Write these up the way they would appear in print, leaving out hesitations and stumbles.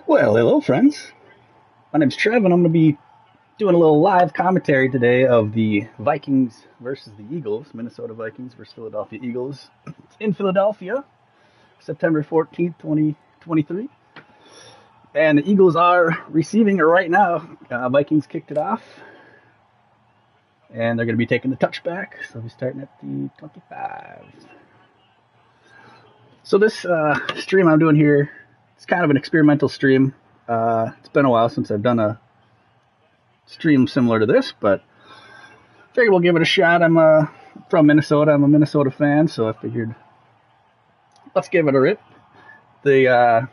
Well, hello, friends. My name's Trev, and I'm going to be doing a little live commentary today of the Vikings versus the Eagles, Minnesota Vikings versus Philadelphia Eagles. It's in Philadelphia, September 14th, 2023. And the Eagles are receiving it right now. Vikings kicked it off, and they're going to be taking the touchback, so they'll be starting at the 25. So this stream I'm doing here, it's kind of an experimental stream. It's been a while since I've done a stream similar to this, but I figured we'll give it a shot. I'm from Minnesota. I'm a Minnesota fan, so I figured let's give it a rip. The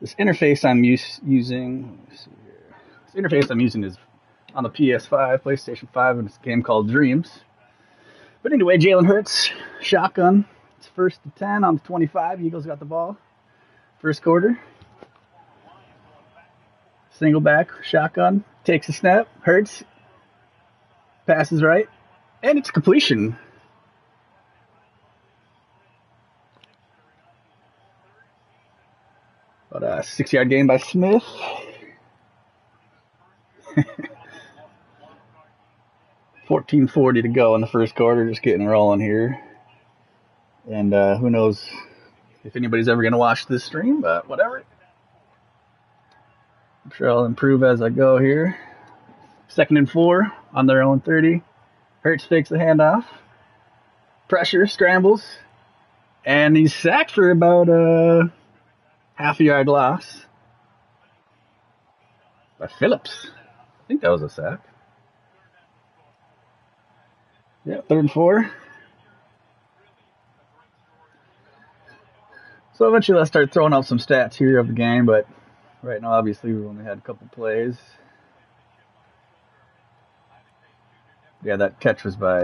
this interface I'm using, this interface I'm using is on the PS5, PlayStation 5, and it's a game called Dreams. But anyway, Jalen Hurts, shotgun. It's 1st and 10 on the 25. Eagles got the ball. First quarter. Single back, shotgun, takes a snap, Hurts, passes right, and it's completion. About a 6-yard gain by Smith. 14:40 to go in the first quarter, just getting rolling here. And who knows if anybody's ever going to watch this stream, but whatever. I'm sure I'll improve as I go here. 2nd and 4 on their own 30. Hurts fakes the handoff. Pressure, scrambles. And he's sacked for about a half-yard loss by Phillips. I think that was a sack. Yeah, 3rd and 4. So eventually I'll start throwing up some stats here of the game, but right now obviously we only had a couple plays. Yeah, that catch was by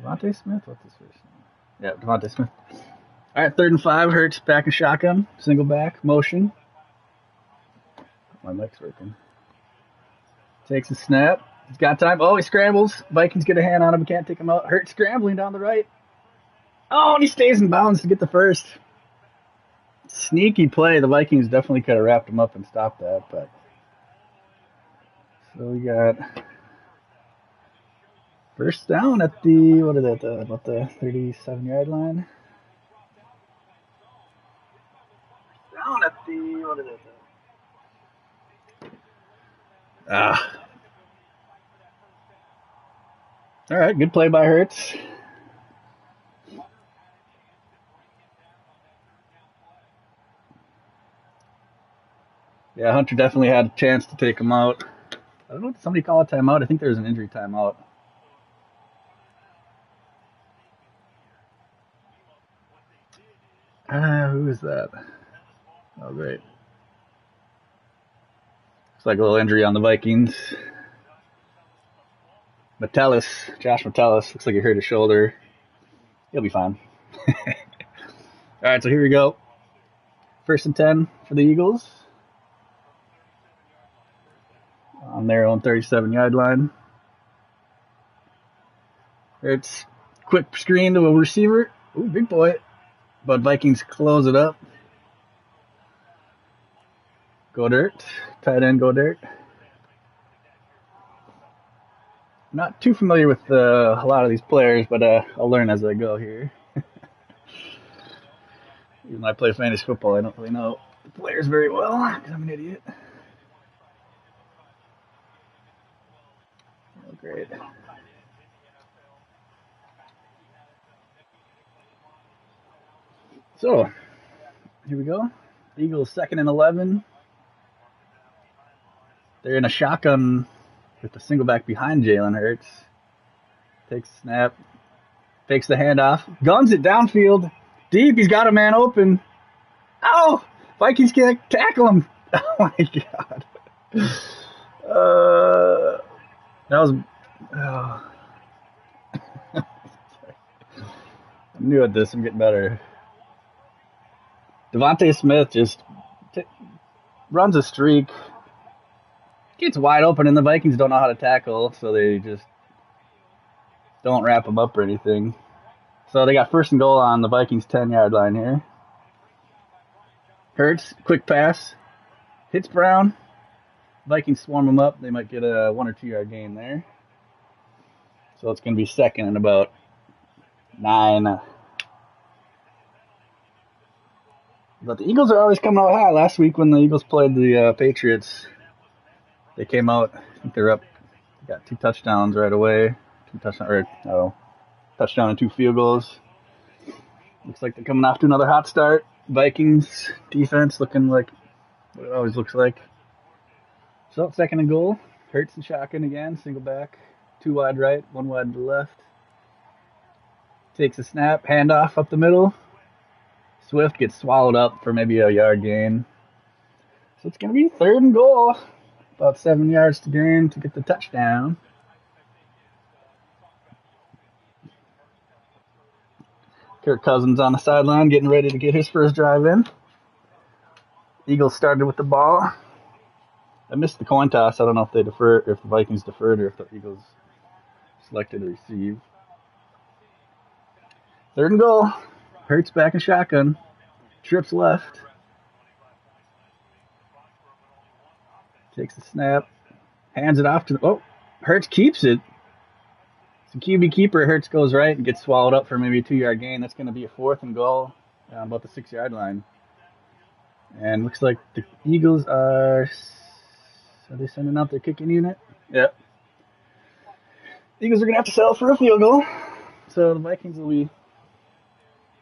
Devontae Smith? What's his first name? Yeah, Devontae Smith. All right, 3rd and 5, Hurts back in shotgun, single back, motion. My mic's working. Takes a snap. He's got time. Oh, he scrambles. Vikings get a hand on him. Can't take him out. Hurts scrambling down the right. Oh, and he stays in bounds to get the first. Sneaky play. The Vikings definitely could have wrapped him up and stopped that, but so we got first down at the about the 37-yard line. Down at the All right, good play by Hurts. Yeah, Hunter definitely had a chance to take him out. I don't know, did somebody call a timeout? I think there was an injury timeout. Who is that? Oh, great. Looks like a little injury on the Vikings. Josh Metellus, looks like he hurt his shoulder. He'll be fine. All right, so here we go. 1st and 10 for the Eagles. On their own 37-yard line. It's quick screen to a receiver. Ooh, big boy. But Vikings close it up. Go Dirt. Tight end Go Dirt. Not too familiar with a lot of these players, but I'll learn as I go here. Even though I play fantasy football, I don't really know the players very well because I'm an idiot. Oh, great. So, here we go. Eagles 2nd and 11. They're in a shotgun with the single back behind Jalen Hurts. Takes a snap. Fakes the handoff. Guns it downfield. Deep. He's got a man open. Ow! Vikings can't tackle him. Oh my god. That was. Oh. I'm new at this. I'm getting better. Devontae Smith just runs a streak. Gets wide open, and the Vikings don't know how to tackle, so they just don't wrap him up or anything. So they got 1st and goal on the Vikings 10-yard line here. Hurts, quick pass, hits Brown. Vikings swarm them up. They might get a 1 or 2 yard gain there. So it's going to be second and about 9. But the Eagles are always coming out hot. Last week when the Eagles played the Patriots, they came out. I think they're up. They got 2 touchdowns right away. Touchdown and 2 field goals. Looks like they're coming off to another hot start. Vikings defense looking like what it always looks like. So second and goal. Hurts and shotgun again. Single back. 2 wide right, 1 wide to the left. Takes a snap. Handoff up the middle. Swift gets swallowed up for maybe a yard gain. So it's going to be third and goal. About 7 yards to gain to get the touchdown. Kirk Cousins on the sideline getting ready to get his first drive in. Eagles started with the ball. I missed the coin toss. I don't know if the Vikings deferred or if the Eagles selected to receive. Third and goal. Hurts back in shotgun. Trips left. Takes the snap. Hands it off to the... Oh, Hurts keeps it. It's a QB keeper. Hurts goes right and gets swallowed up for maybe a 2 yard gain. That's going to be a 4th and goal about the 6 yard line. And looks like the Eagles are they sending out their kicking unit? Yep. Eagles are going to have to settle for a field goal. So the Vikings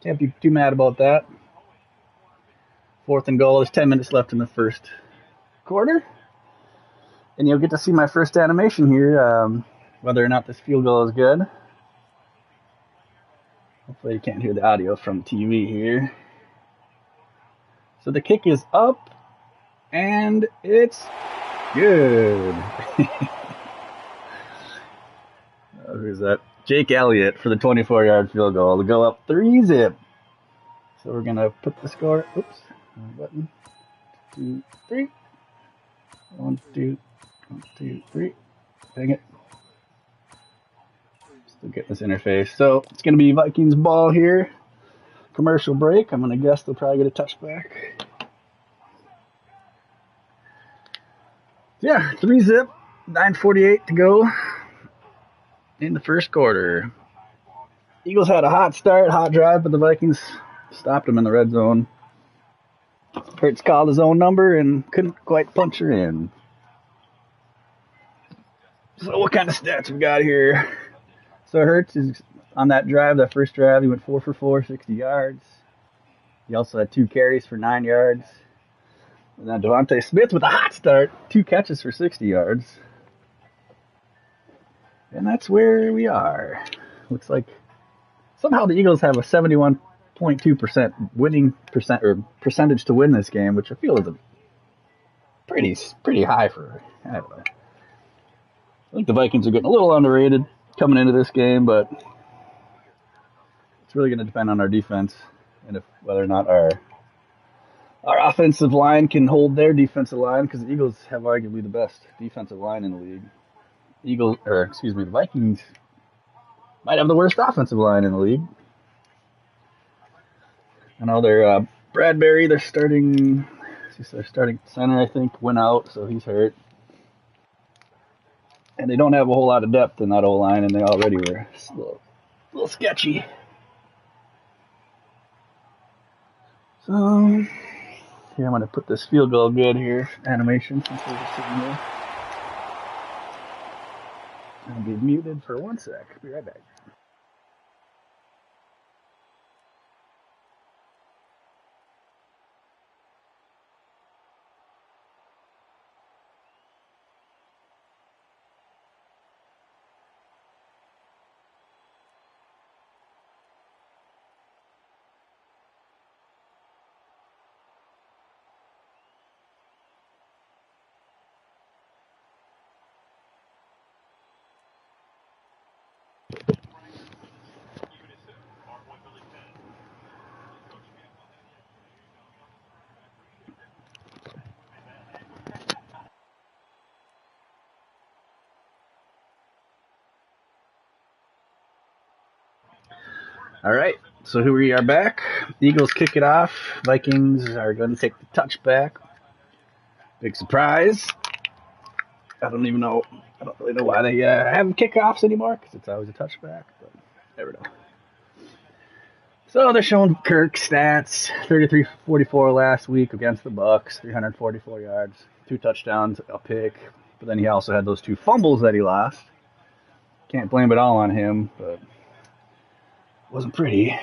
can't be too mad about that. 4th and goal. There's 10 minutes left in the first quarter. And you'll get to see my first animation here, whether or not this field goal is good. Hopefully you can't hear the audio from TV here. So the kick is up, and it's good. Who's that? Jake Elliott for the 24-yard field goal to go up 3-zip. So we're going to put the score. Oops. Button. 2, 3. 1, 2. 1, 2, 3. Dang it. Still get this interface. So it's going to be Vikings ball here. Commercial break. I'm going to guess they'll probably get a touchback. Yeah, 3-zip. 9:48 to go in the first quarter. Eagles had a hot start, hot drive, but the Vikings stopped them in the red zone. Hurts called his own number and couldn't quite punch her in. So what kind of stats we got here? So Hurts is on that drive, that first drive, he went 4 for 4, 60 yards. He also had 2 carries for 9 yards. And then Devontae Smith with a hot start, 2 catches for 60 yards. And that's where we are. Looks like somehow the Eagles have a 71.2% winning percentage to win this game, which I feel is a pretty high for, I don't know. I think the Vikings are getting a little underrated coming into this game, but it's really going to depend on our defense and whether or not our offensive line can hold their defensive line, because the Eagles have arguably the best defensive line in the league. The Vikings might have the worst offensive line in the league. I know they're Bradbury, their starting center, I think, went out, so he's hurt. And they don't have a whole lot of depth in that O-line, and they already were a little sketchy. So, here I'm going to put this field goal good here, animation, since we're just sitting here. I'll be muted for 1 sec. Be right back. All right, So here we are back. Eagles kick it off. Vikings are going to take the touchback. Big surprise. I don't really know why they have kickoffs anymore, because it's always a touchback, but never know. So they're showing Kirk stats: 33-44 last week against the Bucks, 344 yards, 2 touchdowns, a pick. But then he also had those 2 fumbles that he lost. Can't blame it all on him, but it wasn't pretty.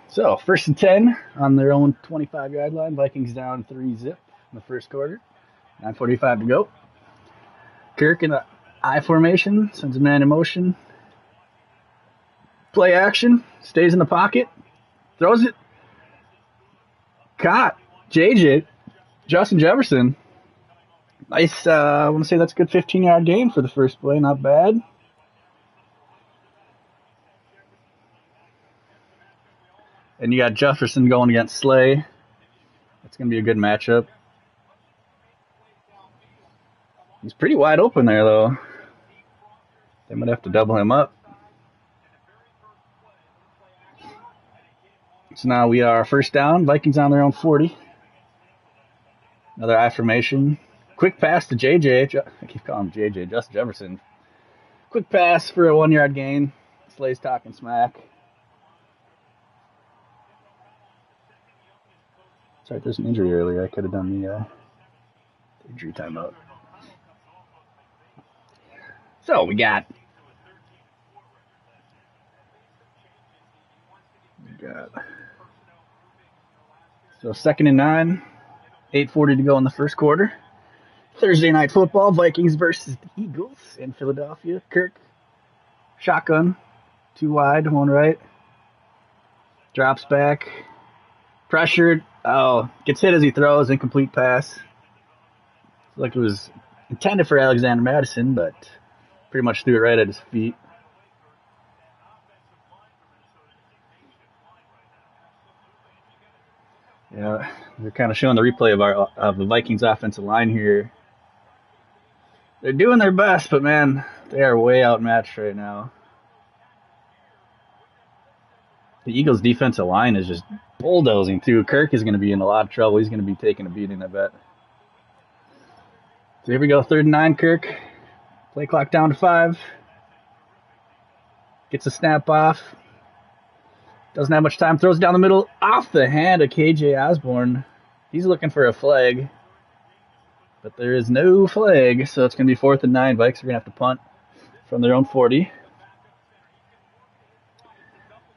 So 1st and 10 on their own 25-yard line. Vikings down 3-zip in the first quarter. 9:45 to go. Kirk in the I formation, sends a man in motion. Play action, stays in the pocket, throws it. Caught. JJ, Justin Jefferson. Nice, I want to say that's a good 15-yard gain for the first play, not bad. And you got Jefferson going against Slay. That's going to be a good matchup. He's pretty wide open there, though. They might have to double him up. So now we are 1st down. Vikings on their own 40. Another I formation. Quick pass to JJ. I keep calling him JJ. Justin Jefferson. Quick pass for a 1-yard gain. Slay's talking smack. Sorry, there's an injury earlier. I could have done the injury timeout. So we got 2nd and 9, 8:40 to go in the first quarter. Thursday night football, Vikings versus the Eagles in Philadelphia. Kirk, shotgun, 2 wide, 1 right. Drops back, pressured. Oh, gets hit as he throws, incomplete pass. Like it was intended for Alexander Madison, but pretty much threw it right at his feet. Yeah, they're kind of showing the replay of the Vikings offensive line here. They're doing their best, but man, they are way outmatched right now. The Eagles' defensive line is just bulldozing too. Kirk is going to be in a lot of trouble. He's going to be taking a beating, I bet. So here we go, 3rd and 9, Kirk. Play clock down to 5. Gets a snap off. Doesn't have much time. Throws it down the middle. Off the hand of KJ Osborne. He's looking for a flag. But there is no flag. So it's going to be 4th and 9. Vikes are going to have to punt from their own 40.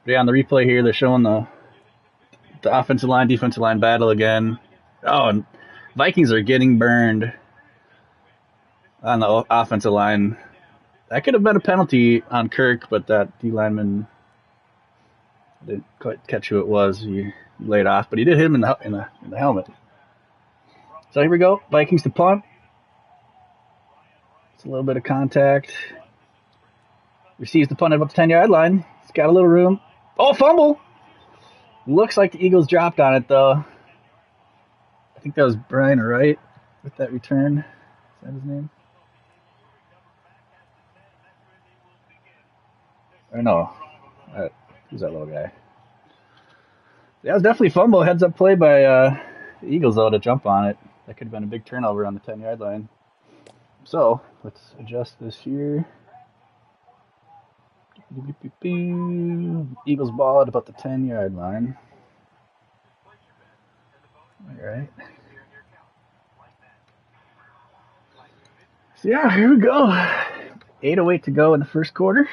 But yeah, on the replay here, they're showing the offensive line, defensive line battle again. Oh, and Vikings are getting burned on the offensive line. That could have been a penalty on Kirk, but that D lineman didn't quite catch who it was. He laid off, but he did hit him in the helmet. So here we go. Vikings to punt. It's a little bit of contact. Receives the punt at about the 10-yard line. It's got a little room. Oh, fumble! Looks like the Eagles dropped on it, though. I think that was Brian Wright with that return. Is that his name? Or no. Who's that little guy? Yeah, it was definitely fumble. Heads up play by the Eagles, though, to jump on it. That could have been a big turnover on the 10-yard line. So, let's adjust this here. Eagles ball at about the 10-yard line. All right. So, yeah, here we go. 8:08 to go in the first quarter.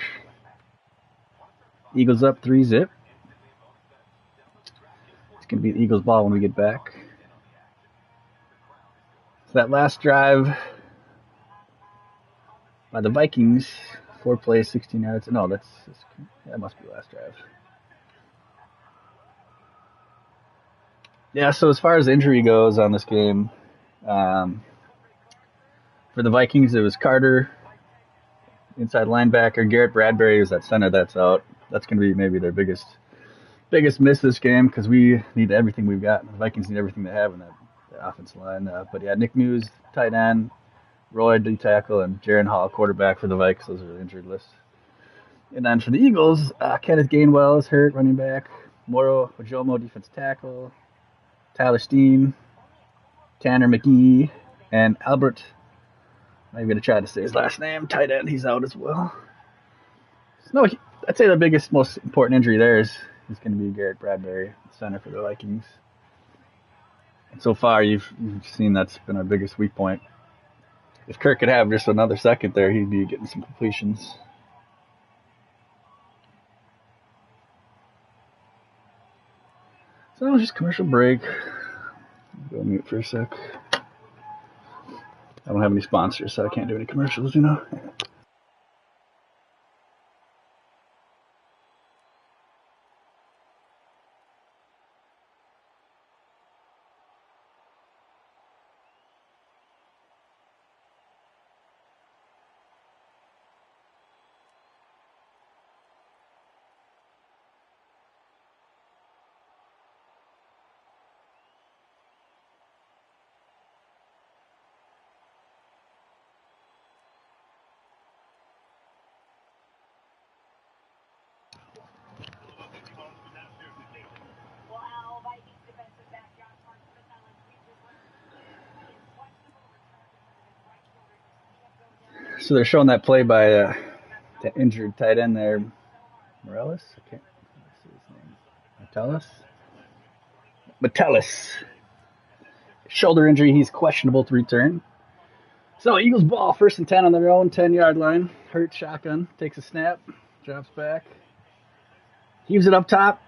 Eagles up 3-zip. It's going to be the Eagles ball when we get back. So that last drive by the Vikings, 4 plays, 16 yards. No, that must be the last drive. Yeah, so as far as injury goes on this game, for the Vikings, it was Carter, inside linebacker. Garrett Bradbury is at center. That's out. That's going to be maybe their biggest miss this game, because we need everything we've got. The Vikings need everything they have in that offensive line. But yeah, Nick Muse, tight end, Roy, D tackle, and Jaron Hall, quarterback for the Vikes. Those are the injured list. And then for the Eagles, Kenneth Gainwell is hurt, running back. Moro Ojomo, defensive tackle. Tyler Steen, Tanner McGee, and Albert. I'm going to try to say his last name. Tight end, he's out as well. No, I'd say the biggest, most important injury there is going to be Garrett Bradbury, center for the Vikings. And so far, you've seen that's been our biggest weak point. If Kirk could have just another second there, he'd be getting some completions. So just commercial break. Go mute for a sec. I don't have any sponsors, so I can't do any commercials, you know. So they're showing that play by the injured tight end there, Morales. I can't see his name. Metellus. Shoulder injury. He's questionable to return. So Eagles ball, 1st and 10 on their own 10-yard line. Hurt shotgun, takes a snap, drops back, heaves it up top.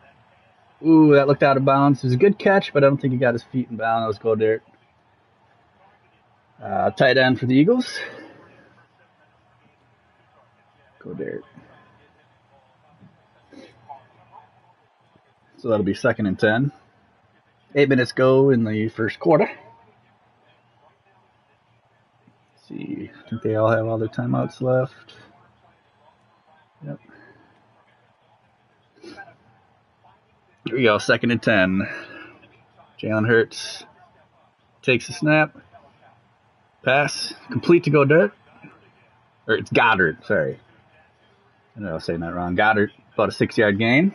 Ooh, that looked out of bounds. It was a good catch, but I don't think he got his feet in bounds. That was Goddard. Tight end for the Eagles. Goddard. So that'll be 2nd and 10. 8 minutes go in the first quarter. Let's see, I think they all have all their timeouts left. Yep. Here we go, 2nd and 10. Jalen Hurts takes a snap. Pass, complete to Goddard. Or it's Goddard, sorry. I know I was saying that wrong. Goddard, about a 6-yard gain.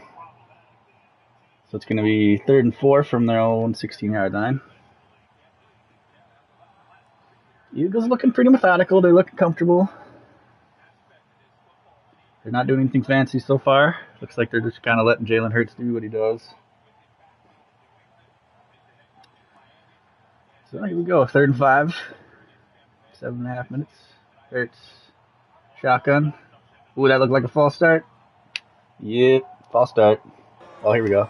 So it's going to be 3rd and 4 from their own 16-yard line. Eagles looking pretty methodical. They're looking comfortable. They're not doing anything fancy so far. Looks like they're just kind of letting Jalen Hurts do what he does. So here we go. 3rd and 5. 7.5 minutes. Hurts. Shotgun. Ooh, that looked like a false start. Yep, false start. Oh, here we go.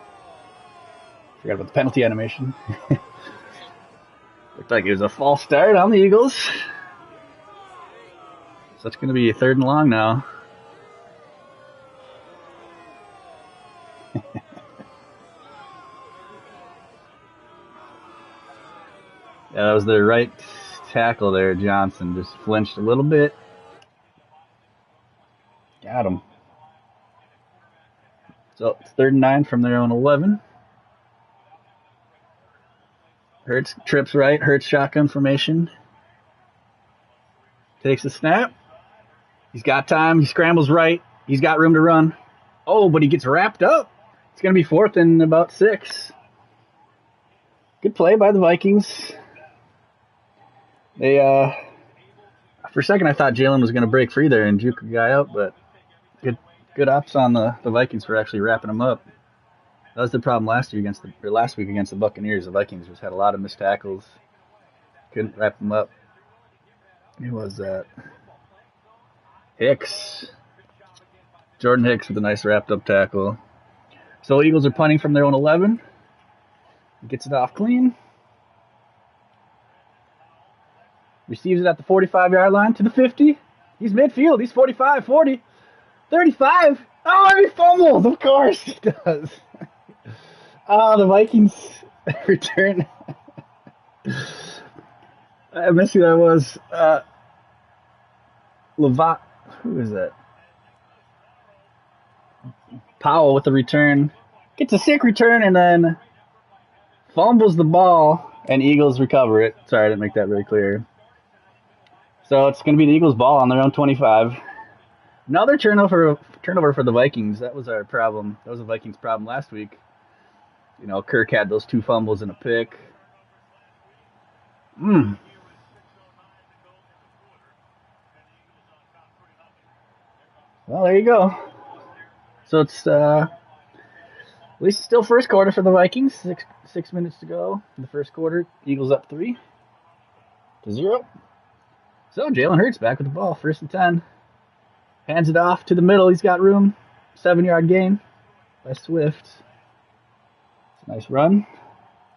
Forgot about the penalty animation. Looked like it was a false start on the Eagles. So it's going to be a 3rd and long now. Yeah, that was the right tackle there. Johnson just flinched a little bit. Got him. So it's 3rd and 9 from their own 11. Hurts trips right. Hurts shotgun formation. Takes a snap. He's got time. He scrambles right. He's got room to run. Oh, but he gets wrapped up. It's going to be 4th and about 6. Good play by the Vikings. They, for a second, I thought Jalen was going to break free there and juke a guy out, but good ops on the Vikings for actually wrapping him up. That was the problem last week against the Buccaneers. The Vikings just had a lot of missed tackles. Couldn't wrap them up. Who was that? Hicks. Jordan Hicks with a nice wrapped up tackle. So Eagles are punting from their own 11. Gets it off clean. Receives it at the 45-yard line to the 50. He's midfield. He's 45, 40, 35. Oh, and he fumbled. Of course he does. Oh, the Vikings return. I missed who that was. Who is that? Powell with the return. Gets a sick return and then fumbles the ball, and Eagles recover it. Sorry, I didn't make that very clear. So it's going to be the Eagles' ball on their own 25. Another turnover for the Vikings. That was our problem. That was the Vikings' problem last week. You know, Kirk had those 2 fumbles and a pick. Well, there you go. So it's at least it's still first quarter for the Vikings. 6 minutes to go in the first quarter. Eagles up 3-0. So Jalen Hurts back with the ball, 1st and 10. Hands it off to the middle. He's got room. 7-yard gain by Swift. It's a nice run.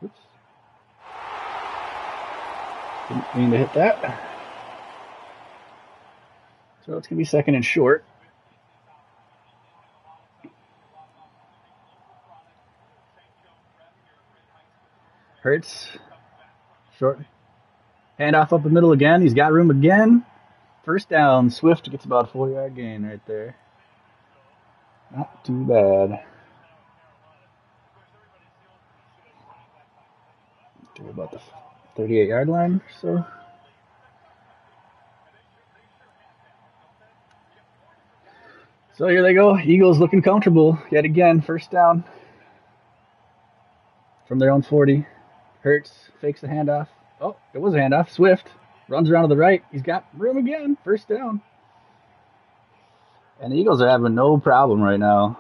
Oops. Didn't mean to hit that. So it's going to be 2nd and short. Hurts. Short. Handoff up the middle again. He's got room again. 1st down. Swift gets about a 4-yard gain right there. Not too bad. To about the 38-yard line or so. So here they go. Eagles looking comfortable yet again. 1st down from their own 40. Hurts fakes the handoff. Oh, it was a handoff. Swift runs around to the right. He's got room again. 1st down. And the Eagles are having no problem right now.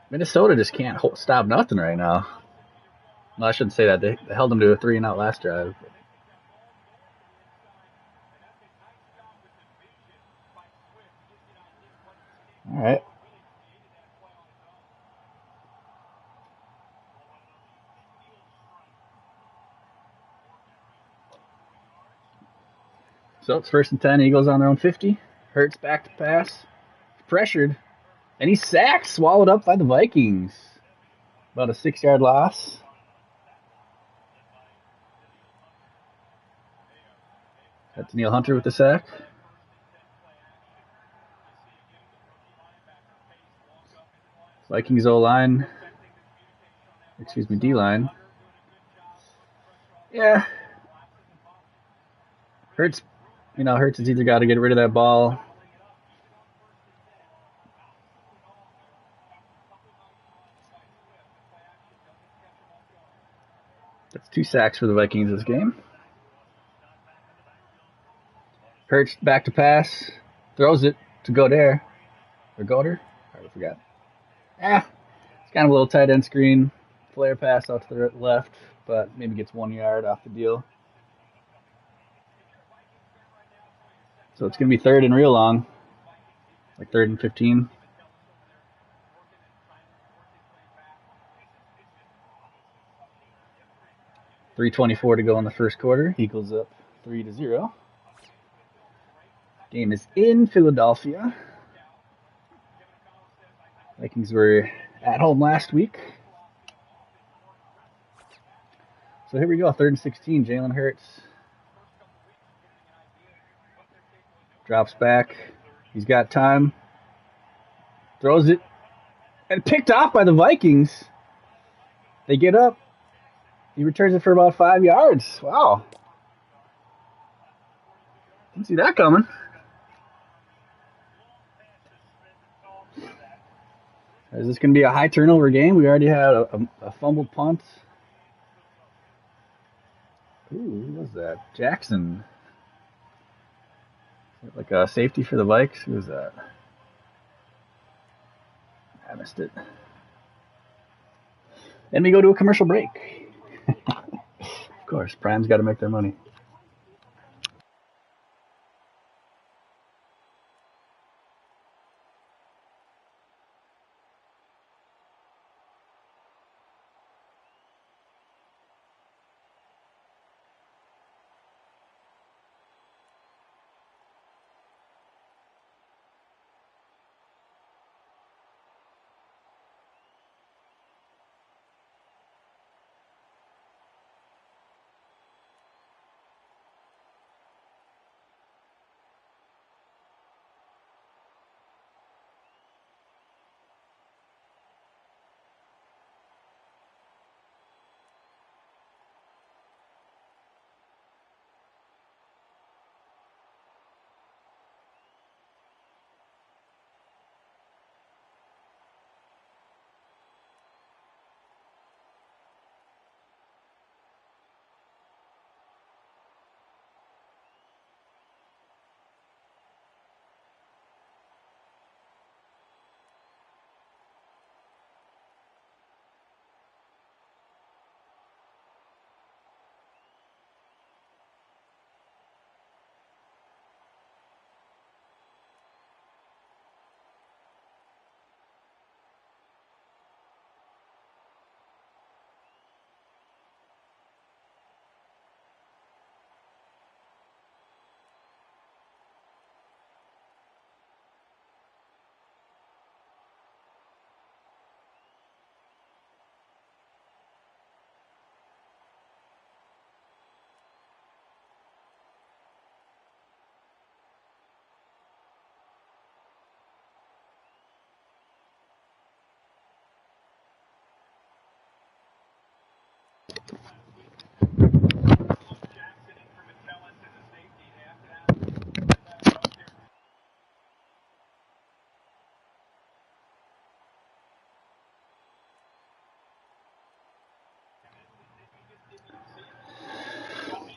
Minnesota just can't stop nothing right now. Well, I shouldn't say that. They held them to a 3-and-out last drive. All right. So it's 1st and 10. Eagles on their own 50. Hurts back to pass. Pressured. And he's sacked, swallowed up by the Vikings. About a 6-yard loss. That's Neil Hunter with the sack. Vikings O-line. Excuse me, D-line. Yeah. Hurts has either got to get rid of that ball. That's 2 sacks for the Vikings this game. Hurts back to pass. Throws it to Goder. Or Goder? I already forgot. It's kind of a little tight end screen. Flare pass out to the left, but maybe gets 1 yard off the deal. So it's going to be 3rd and real long. Like 3rd and 15. .324 to go in the first quarter. Eagles up 3-0. Game is in Philadelphia. Vikings were at home last week. So here we go, 3rd and 16. Jalen Hurts drops back. He's got time. Throws it. And picked off by the Vikings. They get up. He returns it for about 5 yards. Wow. Didn't see that coming. Is this going to be a high turnover game? We already had a fumbled punt. Ooh, who was that? Jackson. Like a safety for the Vikes? Who was that? I missed it. Then we go to a commercial break. Of course, Prime's got to make their money.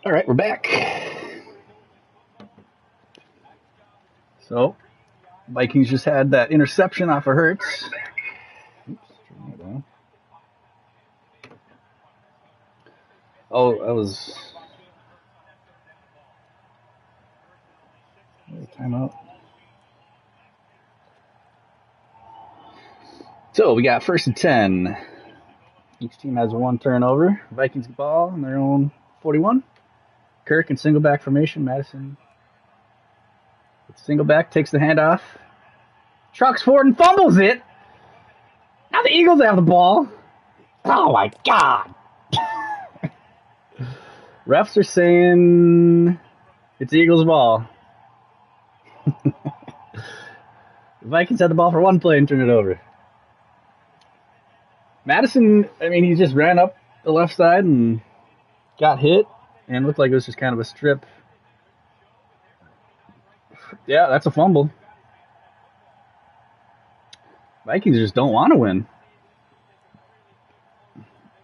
All right, we're back. So, Vikings just had that interception off of Hurts. Oops, turn that down. Oh, that was timeout. So we got 1st and 10. Each team has one turnover. Vikings ball on their own 41. Kirk in single back formation. Madison with single back takes the handoff. Trucks forward and fumbles it. Now the Eagles have the ball. Oh my God. Refs are saying it's the Eagles' ball. The Vikings had the ball for one play and turned it over. Madison, I mean, he just ran up the left side and got hit and looked like it was just kind of a strip. Yeah, that's a fumble. Vikings just don't want to win.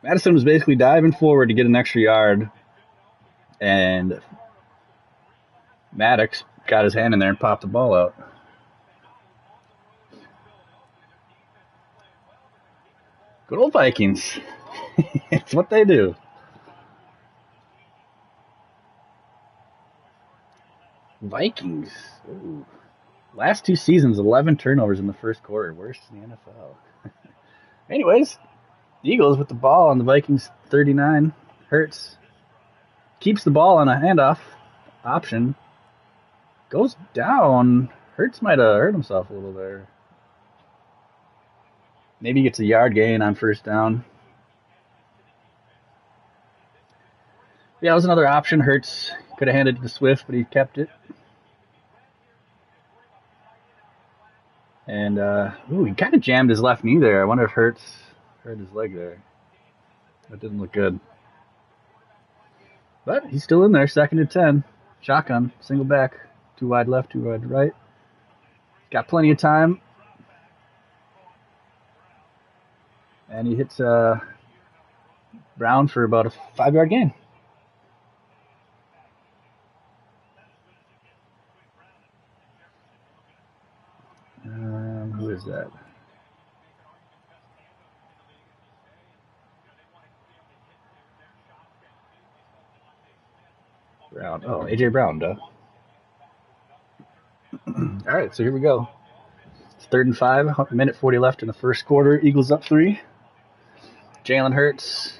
Madison was basically diving forward to get an extra yard, and Maddox got his hand in there and popped the ball out. Good old Vikings. It's what they do. Vikings. Ooh. Last 2 seasons, 11 turnovers in the first quarter. Worst in the NFL. Anyways, the Eagles with the ball on the Vikings 39. Hurts. Keeps the ball on a handoff option. Goes down. Hurts might have hurt himself a little there. Maybe gets a yard gain on 1st down. Yeah, it was another option. Hurts could have handed it to Swift, but he kept it. And, he kind of jammed his left knee there. I wonder if Hurts hurt his leg there. That didn't look good. But he's still in there, 2nd and 10. Shotgun, single back, 2 wide left, 2 wide right. Got plenty of time. And he hits Brown for about a 5-yard gain. Who is that? Brown. Oh, A.J. Brown, duh. All right, so here we go. It's 3rd and 5, minute 40 left in the first quarter. Eagles up 3. Jalen Hurts,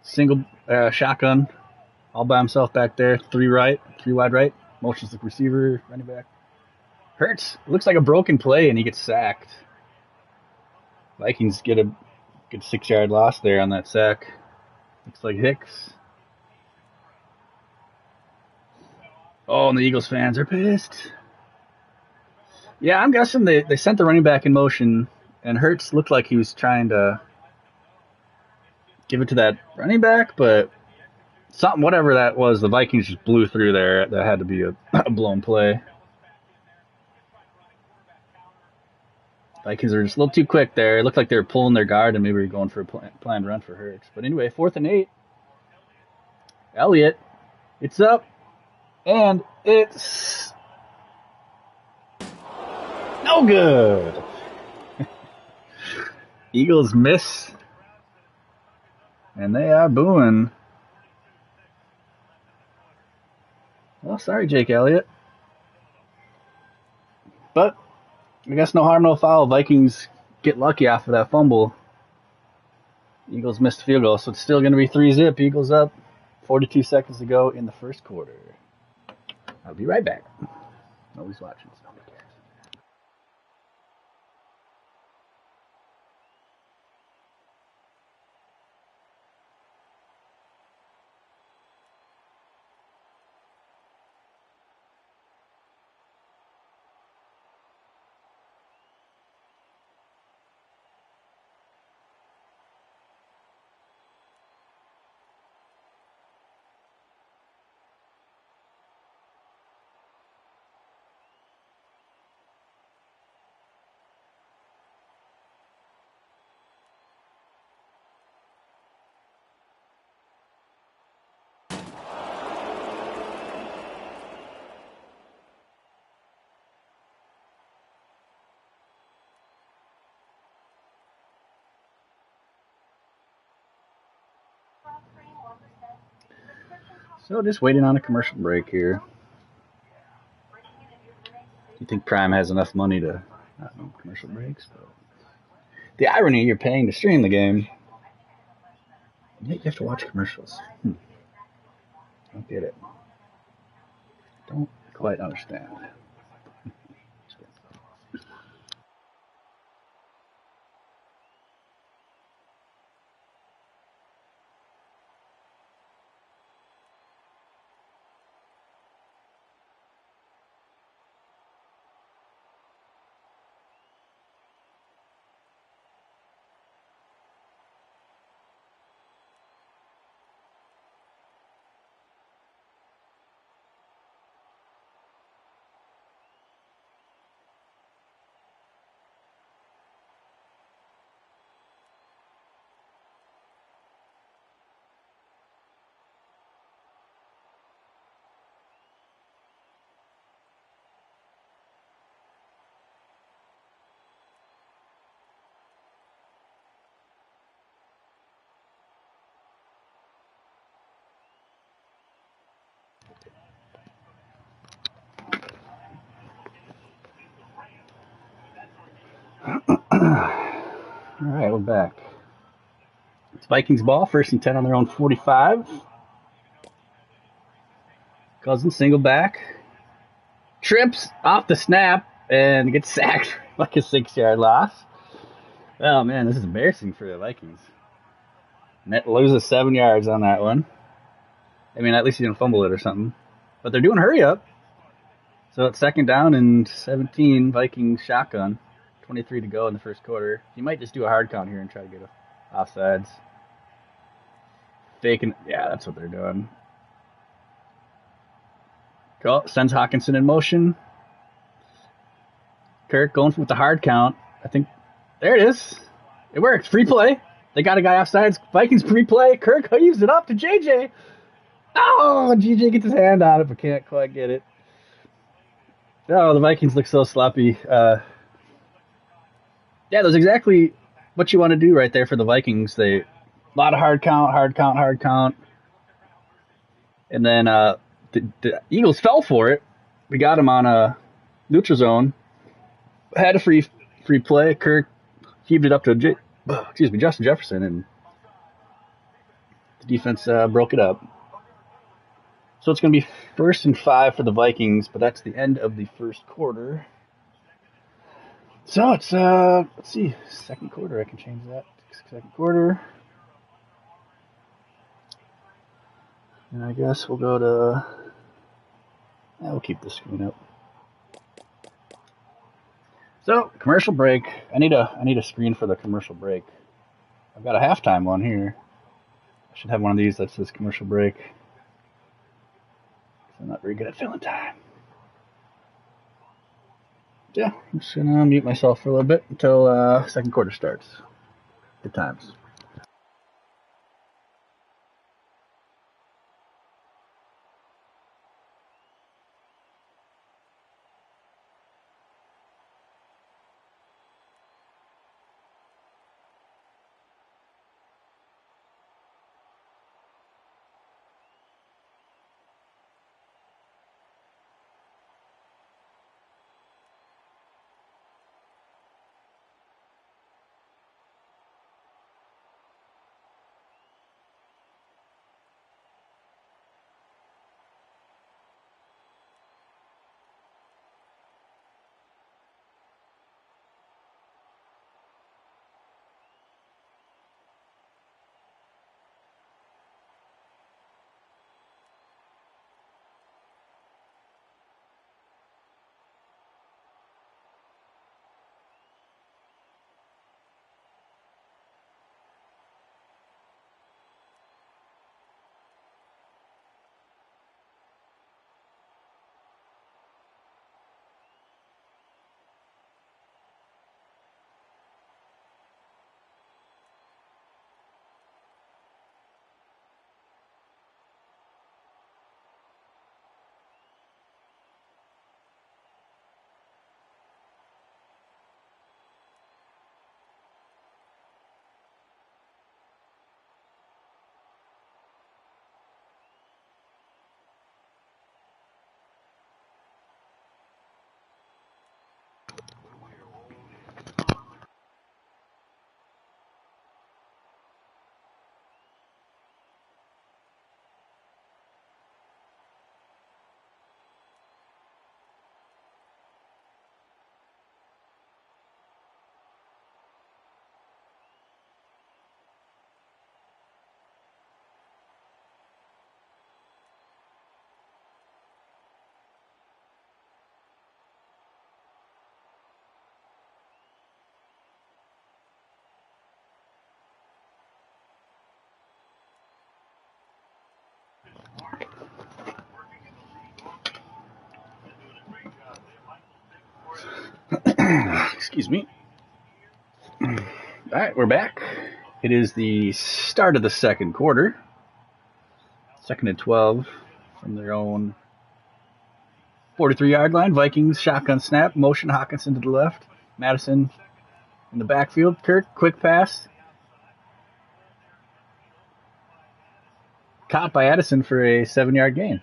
single shotgun, all by himself back there. 3 wide right. Motions the receiver, running back. Hurts. Looks like a broken play, and he gets sacked. Vikings get a good 6-yard loss there on that sack. Looks like Hicks. Oh, and the Eagles fans are pissed. Yeah, I'm guessing they sent the running back in motion, and Hurts looked like he was trying to give it to that running back, but whatever that was, the Vikings just blew through there. That had to be a blown play. Vikings are just a little too quick there. It looked like they were pulling their guard and maybe were going for a planned run for Hurts. But anyway, 4th and 8. Elliott, it's up, and it's no good. Eagles miss, and they are booing. Well, sorry, Jake Elliott. But I guess no harm, no foul. Vikings get lucky off of that fumble. Eagles missed field goal, so it's still going to be 3-zip. Eagles up. 42 seconds to go in the first quarter. I'll be right back. Nobody's watching, so nobody cares. So just waiting on a commercial break here. You think Prime has enough money to not do commercial breaks? But the irony, you're paying to stream the game, yet you have to watch commercials. Don't get it. Don't quite understand. All right, we're back. It's Vikings ball, 1st and 10 on their own 45. Cousins single back, trips off the snap and gets sacked like a 6-yard loss. Oh man, this is embarrassing for the Vikings. Net loses 7 yards on that one. I mean, at least he didn't fumble it or something. But they're doing hurry up. So it's 2nd down and 17, Vikings shotgun. 23 to go in the 1st quarter. You might just do a hard count here and try to get offsides. Faking, yeah, that's what they're doing. Go, sends Hawkinson in motion. Kirk going with the hard count. I think, there it is. It worked. Free play. They got a guy offsides. Vikings free play. Kirk heaves it up to JJ. Oh, JJ gets his hand on it but can't quite get it. Oh, the Vikings look so sloppy. Yeah, that's exactly what you want to do right there for the Vikings. A lot of hard count. And then the Eagles fell for it. We got him on a neutral zone. Had a free play. Kirk heaved it up to Justin Jefferson, and the defense broke it up. So it's going to be 1st and 5 for the Vikings, but that's the end of the 1st quarter. So it's let's see, 2nd quarter. I can change that. 2nd quarter. And I guess we'll go to. We'll keep the screen up. So commercial break. I need a screen for the commercial break. I've got a halftime one here. I should have one of these that says commercial break. I'm not very good at filling time. Yeah, I'm just gonna mute myself for a little bit until 2nd quarter starts. Good times. Excuse me. All right, we're back. It is the start of the second quarter. 2nd and 12 from their own 43-yard line. Vikings shotgun snap, motion Hawkinson to the left. Madison in the backfield. Kirk, quick pass. Caught by Addison for a 7-yard gain.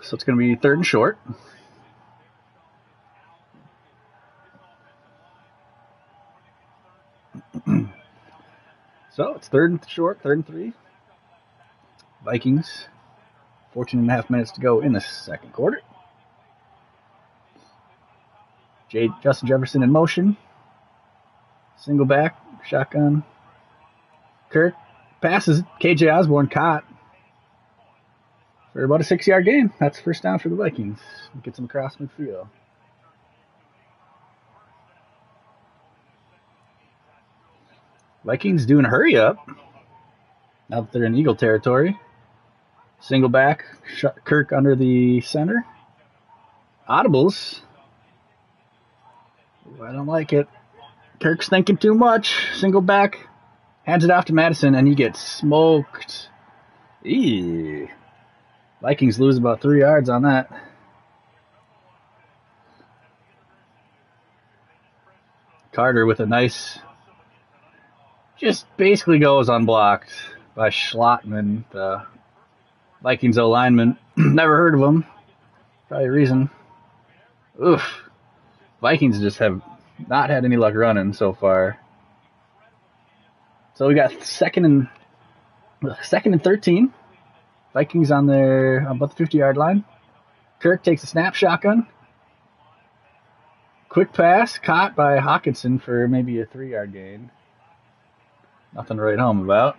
So it's going to be 3rd and short. So it's 3rd and short, 3rd and 3. Vikings, 14 and a half minutes to go in the second quarter. Justin Jefferson in motion. Single back, shotgun. Kirk passes. KJ Osborne caught for about a 6-yard gain. That's first down for the Vikings. Gets him across midfield. Vikings doing a hurry up. Now that they're in Eagle territory. Single back, Kirk under the center. Audibles. Ooh, I don't like it. Kirk's thinking too much. Single back, hands it off to Madison, and he gets smoked. Eee. Vikings lose about 3 yards on that. Carter with a nice, just basically goes unblocked by Schlottman, the Vikings O-lineman. Never heard of him. Probably a reason. Oof. Vikings just have not had any luck running so far. So we got second and 13. Vikings on their about the 50-yard line. Kirk takes a snap, shotgun. Quick pass, caught by Hawkinson for maybe a 3-yard gain. Nothing to write home about.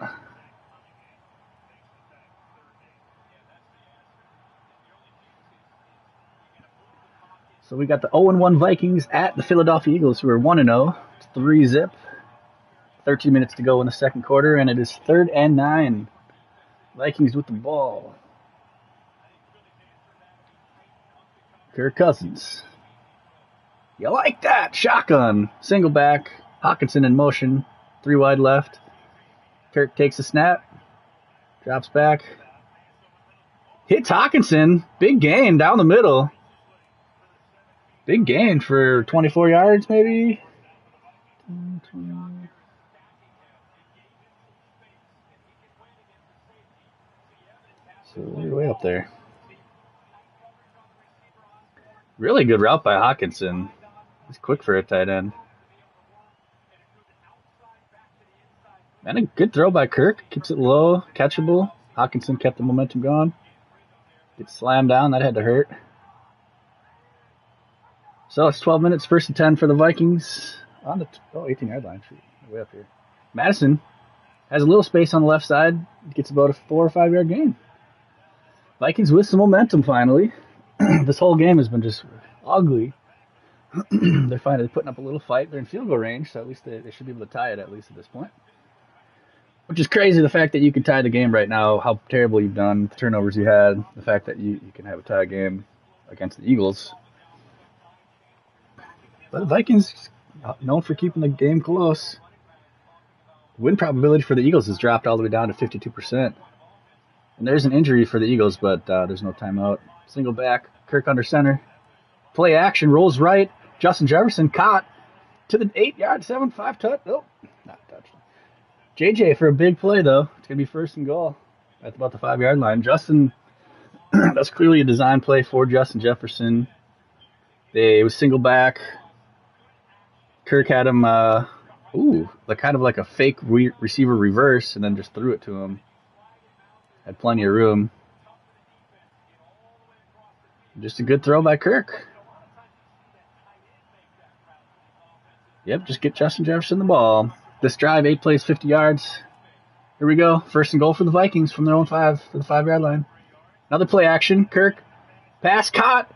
So we got the 0-1 Vikings at the Philadelphia Eagles, who are 1-0. It's 3-zip. 13 minutes to go in the second quarter, and it is 3rd and 9. Vikings with the ball. Kirk Cousins. You like that? Shotgun. Single back. Hawkinson in motion. 3 wide left. Kirk takes a snap. Drops back. Hits Hawkinson. Big gain down the middle. Big gain for 24 yards, maybe. So we're way up there. Really good route by Hawkinson. He's quick for a tight end. And a good throw by Kirk. Keeps it low, catchable. Hawkinson kept the momentum going. Gets slammed down. That had to hurt. So it's 12 minutes, 1st and 10 for the Vikings. On the 18-yard line. Shoot, way up here. Madison has a little space on the left side. Gets about a 4 or 5 yard gain. Vikings with some momentum finally. This whole game has been just ugly. They're finally putting up a little fight. They're in field goal range, so at least they should be able to tie it at least at this point. Which is crazy, the fact that you can tie the game right now, how terrible you've done, the turnovers you had, the fact that you can have a tie game against the Eagles. But the Vikings, known for keeping the game close. Win probability for the Eagles has dropped all the way down to 52%. And there's an injury for the Eagles, but there's no timeout. Single back, Kirk under center. Play action, rolls right. Justin Jefferson caught to the 8-yard, 7-5 touch. Oh, not touched. JJ for a big play, though. It's going to be 1st and goal at about the 5-yard line. Justin, that's clearly a design play for Justin Jefferson. It was single back. Kirk had him, kind of like a fake receiver reverse, and then just threw it to him. Had plenty of room. Just a good throw by Kirk. Yep, just get Justin Jefferson the ball. This drive, 8 plays, 50 yards. Here we go. 1st and goal for the Vikings from their own 5 for the 5-yard line. Another play action. Kirk. Pass caught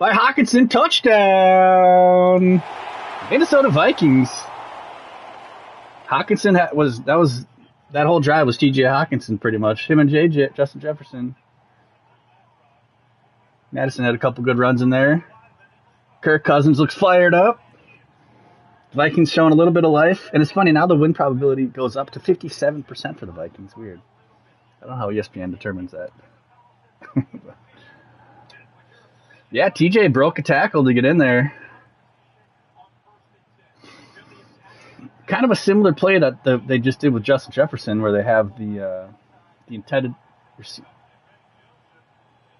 by Hawkinson. Touchdown. Minnesota Vikings. Hawkinson that whole drive was TJ Hawkinson pretty much. Him and JJ, Justin Jefferson. Madison had a couple good runs in there. Kirk Cousins looks fired up. Vikings showing a little bit of life. And it's funny, now the win probability goes up to 57% for the Vikings. Weird. I don't know how ESPN determines that. Yeah, TJ broke a tackle to get in there. Kind of a similar play that they just did with Justin Jefferson, where they have the intended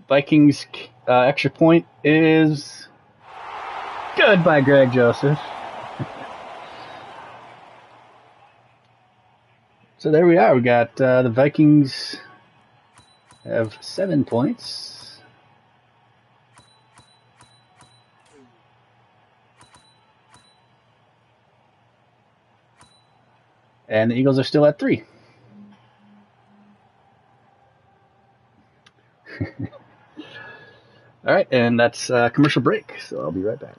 Vikings extra point is good by Greg Joseph. So there we are. We got the Vikings have 7 points. And the Eagles are still at 3. All right, and that's commercial break, so I'll be right back.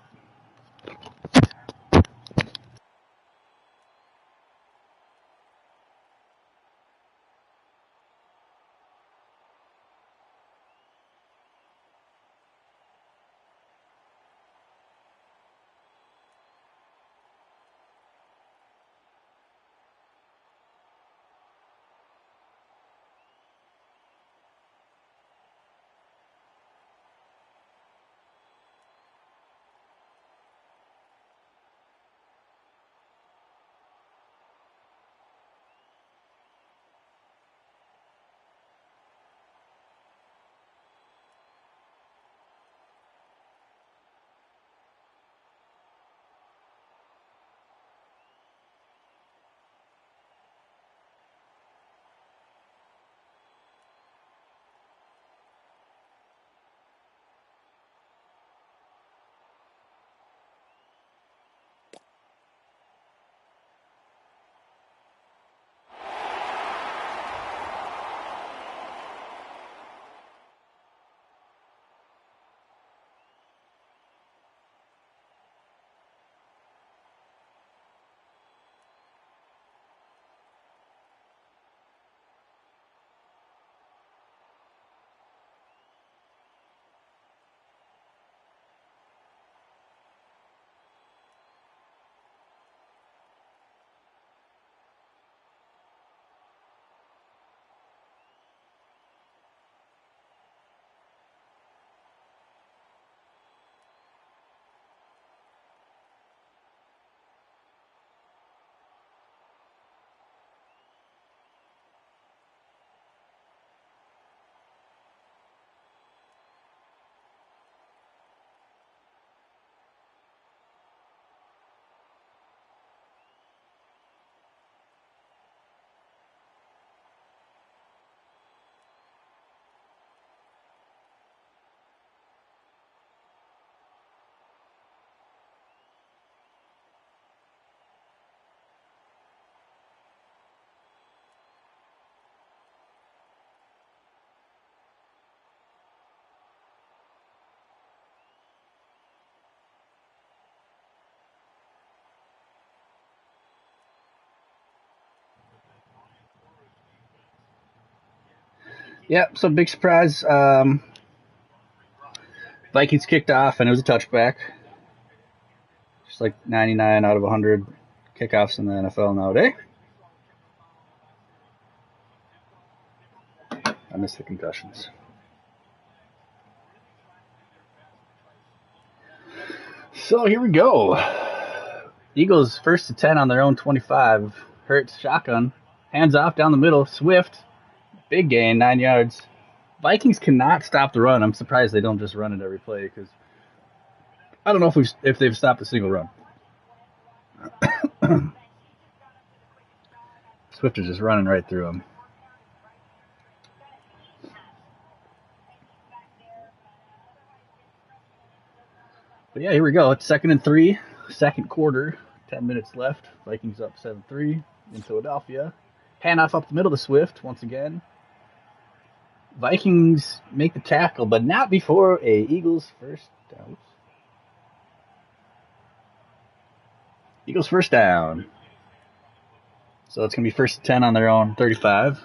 Yeah, so big surprise. Vikings kicked off, and it was a touchback. Just like 99 out of 100 kickoffs in the NFL nowadays. I miss the concussions. So here we go. Eagles first to 10 on their own 25. Hurts shotgun. Hands off down the middle. Swift. Big gain, 9 yards. Vikings cannot stop the run. I'm surprised they don't just run it every play, because I don't know if they've stopped a single run. Swift is just running right through them. But yeah, here we go. It's 2nd and 3, second quarter, 10 minutes left. Vikings up 7-3 in Philadelphia. Handoff up the middle to Swift once again. Vikings make the tackle, but not before a Eagles first down. Eagles first down. So it's going to be 1st and 10 on their own 35.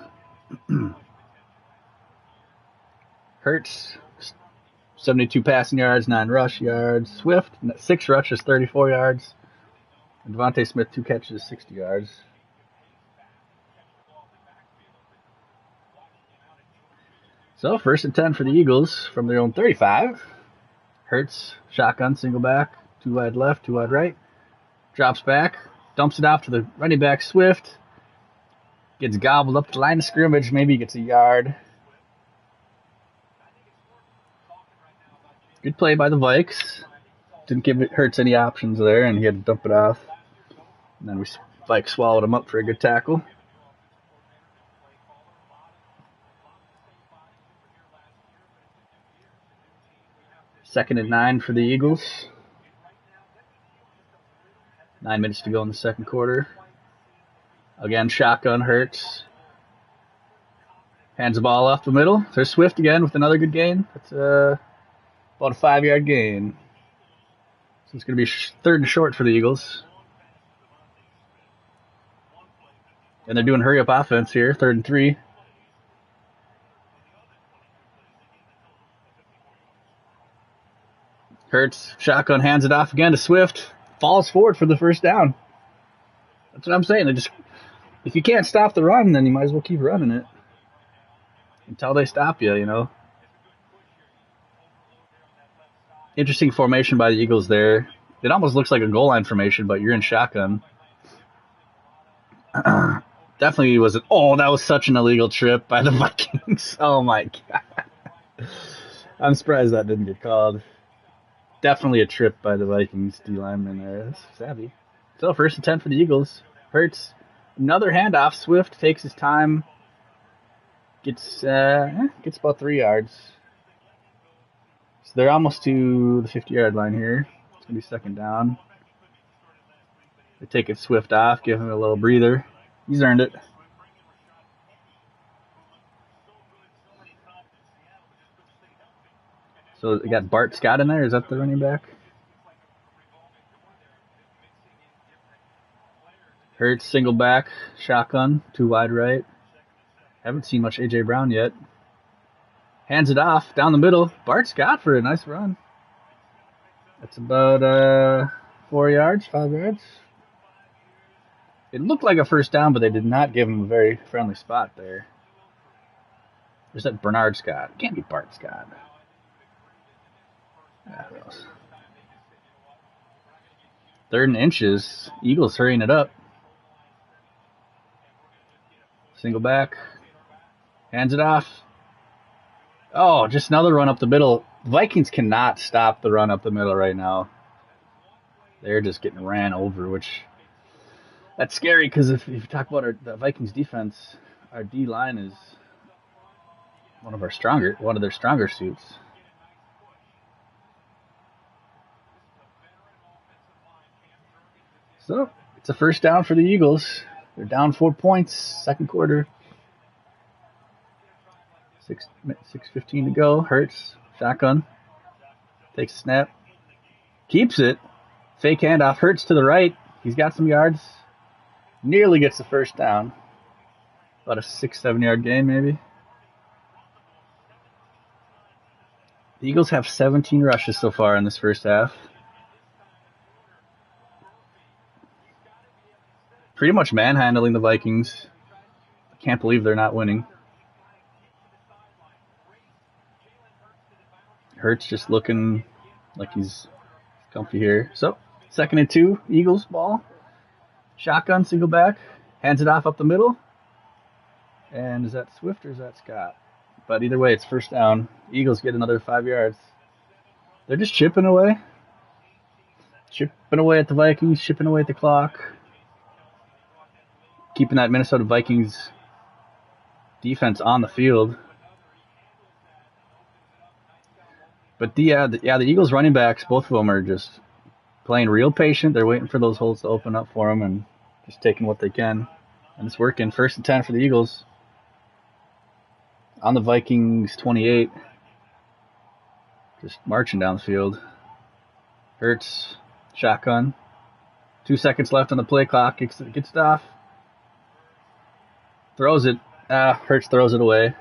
Hurts 72 passing yards, 9 rush yards. Swift, 6 rushes, 34 yards. And Devontae Smith, 2 catches, 60 yards. So, 1st and 10 for the Eagles from their own 35. Hurts, shotgun, single back, 2 wide left, 2 wide right. Drops back, dumps it off to the running back, Swift. Gets gobbled up to the line of scrimmage, maybe gets a yard. Good play by the Vikes. Didn't give Hurts any options there, and he had to dump it off. And then Vikes swallowed him up for a good tackle. Second and 9 for the Eagles. 9 minutes to go in the second quarter. Again, shotgun Hurts. Hands the ball off the middle. There's Swift again with another good gain. That's about a 5-yard gain. So it's going to be 3rd and short for the Eagles. And they're doing hurry-up offense here, 3rd and 3. Hurts, shotgun, hands it off again to Swift. Falls forward for the first down. That's what I'm saying. If you can't stop the run, then you might as well keep running it until they stop you, you know. Interesting formation by the Eagles there. It almost looks like a goal line formation, but you're in shotgun. Definitely was that was such an illegal trip by the Vikings. Oh my God. I'm surprised that didn't get called. Definitely a trip by the Vikings D lineman there. That's savvy. So 1st and 10 for the Eagles. Hurts. Another handoff. Swift takes his time. Gets about 3 yards. So they're almost to the 50-yard line here. It's going to be 2nd down. They take it Swift off, give him a little breather. He's earned it. So they got Bart Scott in there. Is that the running back? Hurts, single back, shotgun, 2 wide right. Haven't seen much A.J. Brown yet. Hands it off down the middle. Bart Scott for a nice run. That's about 4 yards, 5 yards. It looked like a first down, but they did not give him a very friendly spot there. There's that Bernard Scott. It can't be Bart Scott. Who else? 3rd and inches. Eagles hurrying it up. Single back. Hands it off. Oh, just another run up the middle. Vikings cannot stop the run up the middle right now. They're just getting ran over, which that's scary because if you talk about the Vikings defense, our D line is one of their stronger suits. So it's a first down for the Eagles. They're down 4 points, second quarter. 6:15 to go. Hurts, shotgun. Takes a snap. Keeps it. Fake handoff. Hurts to the right. He's got some yards. Nearly gets the first down. About a 6-7 yard gain, maybe. The Eagles have 17 rushes so far in this first half. Pretty much manhandling the Vikings. Can't believe they're not winning. Hurts just looking like he's comfy here. So, 2nd and 2, Eagles ball. Shotgun, single back. Hands it off up the middle. And is that Swift or is that Scott? But either way, it's first down. Eagles get another 5 yards. They're just chipping away. Chipping away at the Vikings, chipping away at the clock. Keeping that Minnesota Vikings defense on the field. But the Eagles running backs, both of them are just playing real patient. They're waiting for those holes to open up for them and just taking what they can. And it's working. 1st and 10 for the Eagles. On the Vikings 28. Just marching down the field. Hurts, shotgun. 2 seconds left on the play clock. Gets it off. Throws it. Hurts throws it away.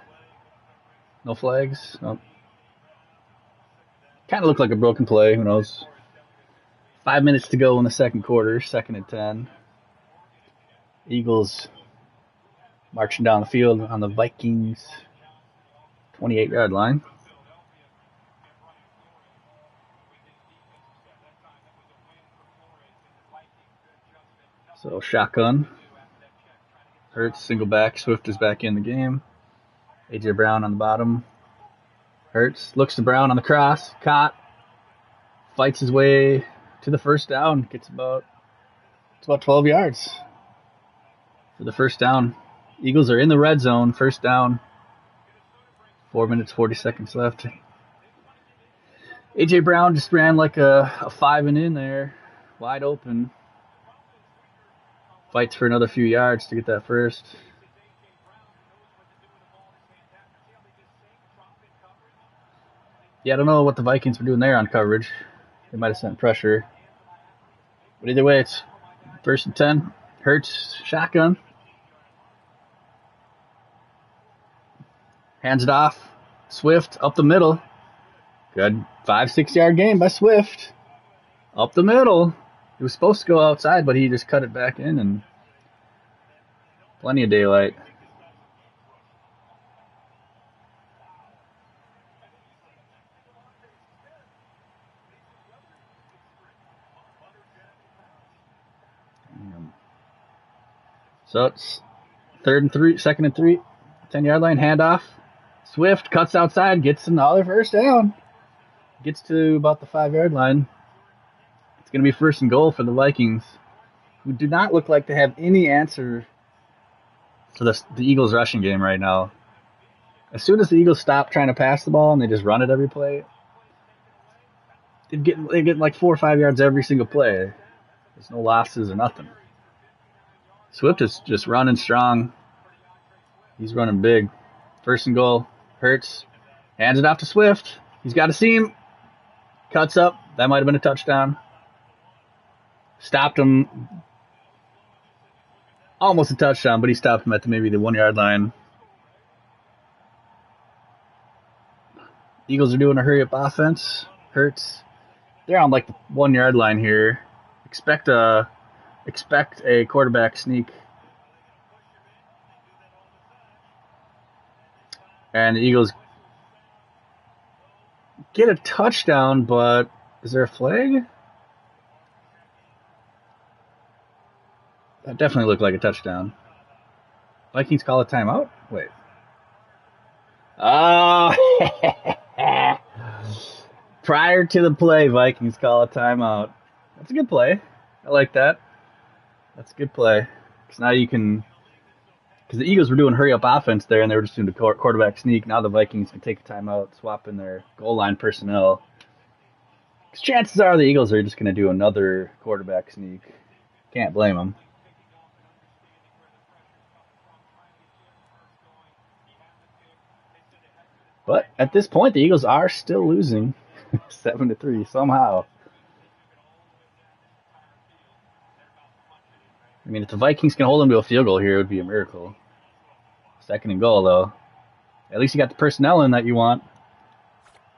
No flags. Nope. Kind of looked like a broken play. Who knows? 5 minutes to go in the second quarter. 2nd and 10. Eagles marching down the field on the Vikings 28-yard line. So shotgun. Hurts, single back. Swift is back in the game. A.J. Brown on the bottom. Hurts, looks to Brown on the cross. Caught. Fights his way to the first down. It's about 12 yards for the first down. Eagles are in the red zone. First down. 4 minutes, 40 seconds left. A.J. Brown just ran like a 5 and in there. Wide open. Fights for another few yards to get that first. Yeah, I don't know what the Vikings were doing there on coverage. They might have sent pressure. But either way, it's 1st and 10. Hurts, shotgun. Hands it off. Swift up the middle. Good 5-6 yard gain by Swift. Up the middle. He was supposed to go outside, but he just cut it back in, and plenty of daylight. So it's 2nd and 3, 10-yard line, handoff. Swift cuts outside, gets another first down. Gets to about the 5-yard line. It's going to be 1st and goal for the Vikings, who do not look like they have any answer to the Eagles' rushing game right now. As soon as the Eagles stop trying to pass the ball and they just run it every play, they get like 4 or 5 yards every single play. There's no losses or nothing. Swift is just running strong. He's running big. 1st and goal. Hurts. Hands it off to Swift. He's got a seam. Cuts up. That might have been a touchdown. Stopped him. Almost a touchdown, but he stopped him at maybe the 1-yard line. Eagles are doing a hurry-up offense. Hurts. They're on like the 1-yard line here. Expect a quarterback sneak. And the Eagles get a touchdown, but is there a flag? That definitely looked like a touchdown. Vikings call a timeout? Wait. Oh! Prior to the play, Vikings call a timeout. That's a good play. I like that. That's a good play. Because now you can... Because the Eagles were doing hurry-up offense there, and they were just doing the quarterback sneak. Now the Vikings can take a timeout, swap in their goal line personnel. Because chances are the Eagles are just going to do another quarterback sneak. Can't blame them. But at this point, the Eagles are still losing 7-3 somehow. I mean, if the Vikings can hold them to a field goal here, it would be a miracle. 2nd and goal, though. At least you got the personnel in that you want.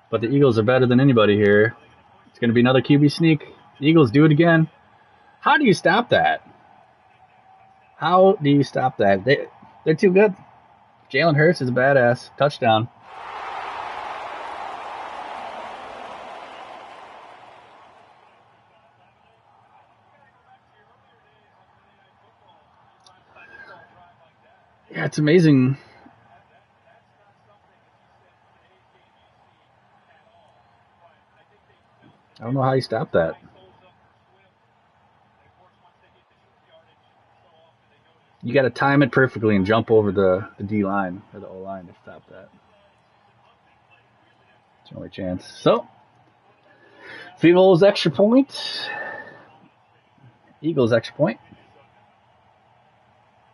But the Eagles are better than anybody here. It's going to be another QB sneak. The Eagles do it again. How do you stop that? How do you stop that? They're too good. Jalen Hurts is a badass. Touchdown. Yeah, it's amazing. I don't know how you stop that. You got to time it perfectly and jump over the D line or the O line to stop that. It's the only chance. So, Feeble's extra point. Eagles extra point.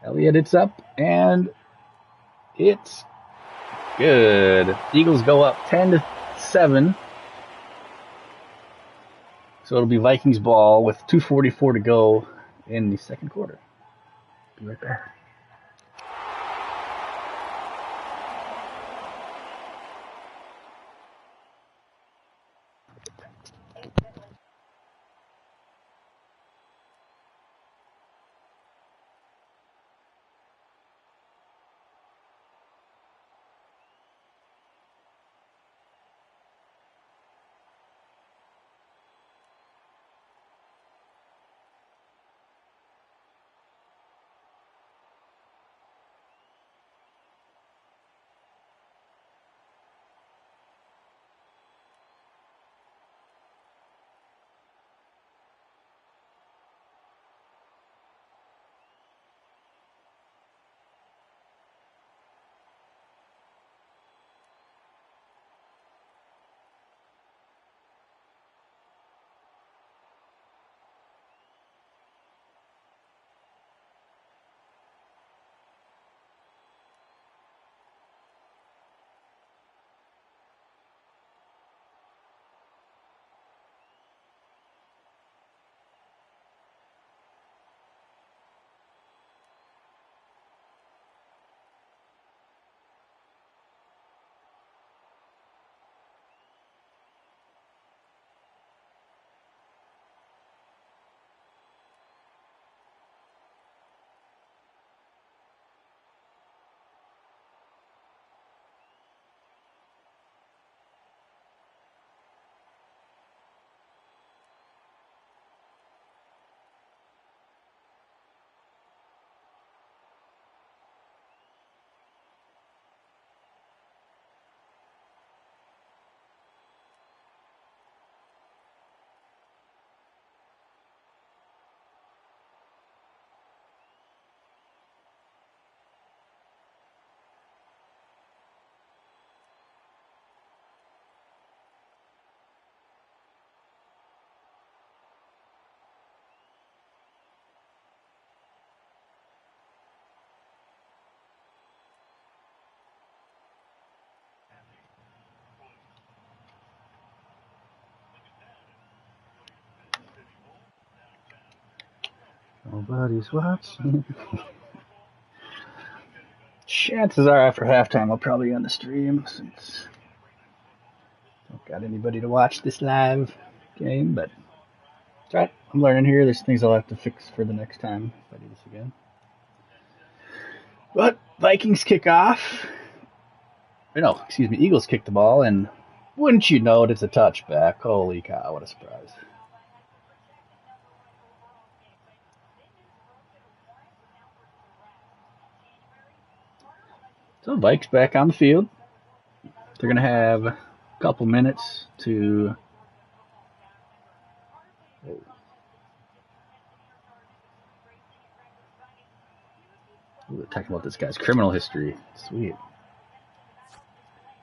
Elliott, it's up, and it's good. Eagles go up 10-7. So it'll be Vikings ball with 2:44 to go in the second quarter. Be right back. Nobody's watching. Chances are after halftime I'll probably end the stream since I don't got anybody to watch this live game, but it's alright. I'm learning here. There's things I'll have to fix for the next time if I do this again. But Vikings kick off. No, excuse me, Eagles kick the ball, and wouldn't you know it, it's a touchback. Holy cow, what a surprise. So Vikes back on the field. They're going to have a couple minutes to... We're talking about this guy's criminal history. Sweet.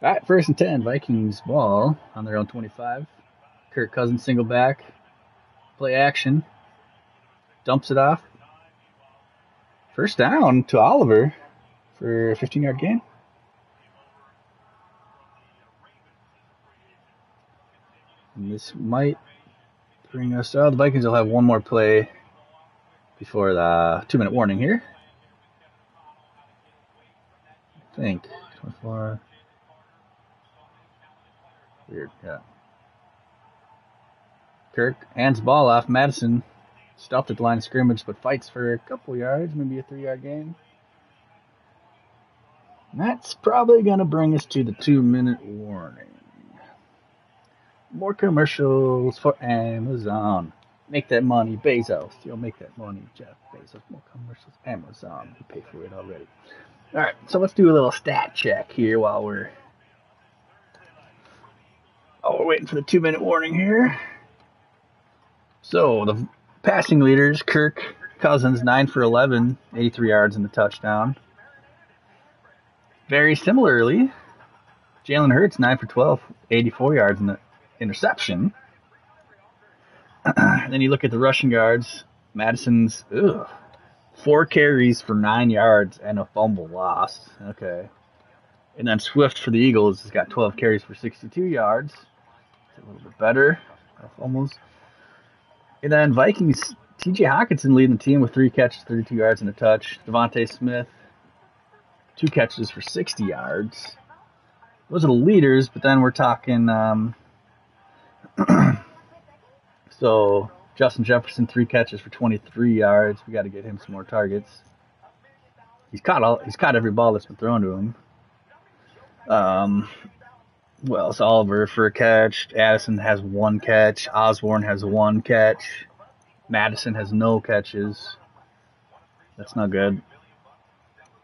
All right, 1st and 10. Vikings ball on their own 25. Kirk Cousins single back. Play action. Dumps it off. First down to Oliver for a 15-yard gain. And this might bring us out. The Vikings will have one more play before the 2-minute warning here. I think. 24. Weird, yeah. Kirk hands the ball off. Madison stopped at the line of scrimmage, but fights for a couple yards, maybe a 3-yard gain. That's probably going to bring us to the 2-minute warning. More commercials for Amazon. Make that money, Bezos. You'll make that money, Jeff Bezos. More commercials, Amazon. We pay for it already. All right, so let's do a little stat check here while we're waiting for the 2-minute warning here. So the passing leaders, Kirk Cousins, 9 for 11, 83 yards and a touchdown. Very similarly, Jalen Hurts, 9 for 12, 84 yards and an interception. Then you look at the rushing yards. Madison's 4 carries for 9 yards and a fumble lost. Okay. And then Swift for the Eagles has got 12 carries for 62 yards. It's a little bit better. Almost. And then Vikings, T.J. Hockenson leading the team with 3 catches, 32 yards and a touch. Devontae Smith, 2 catches for 60 yards. Those are the leaders, but then we're talking... So Justin Jefferson, 3 catches for 23 yards. We got to get him some more targets. He's caught every ball that's been thrown to him. Well, it's Oliver for a catch. Addison has 1 catch. Osborne has 1 catch. Madison has no catches. That's not good.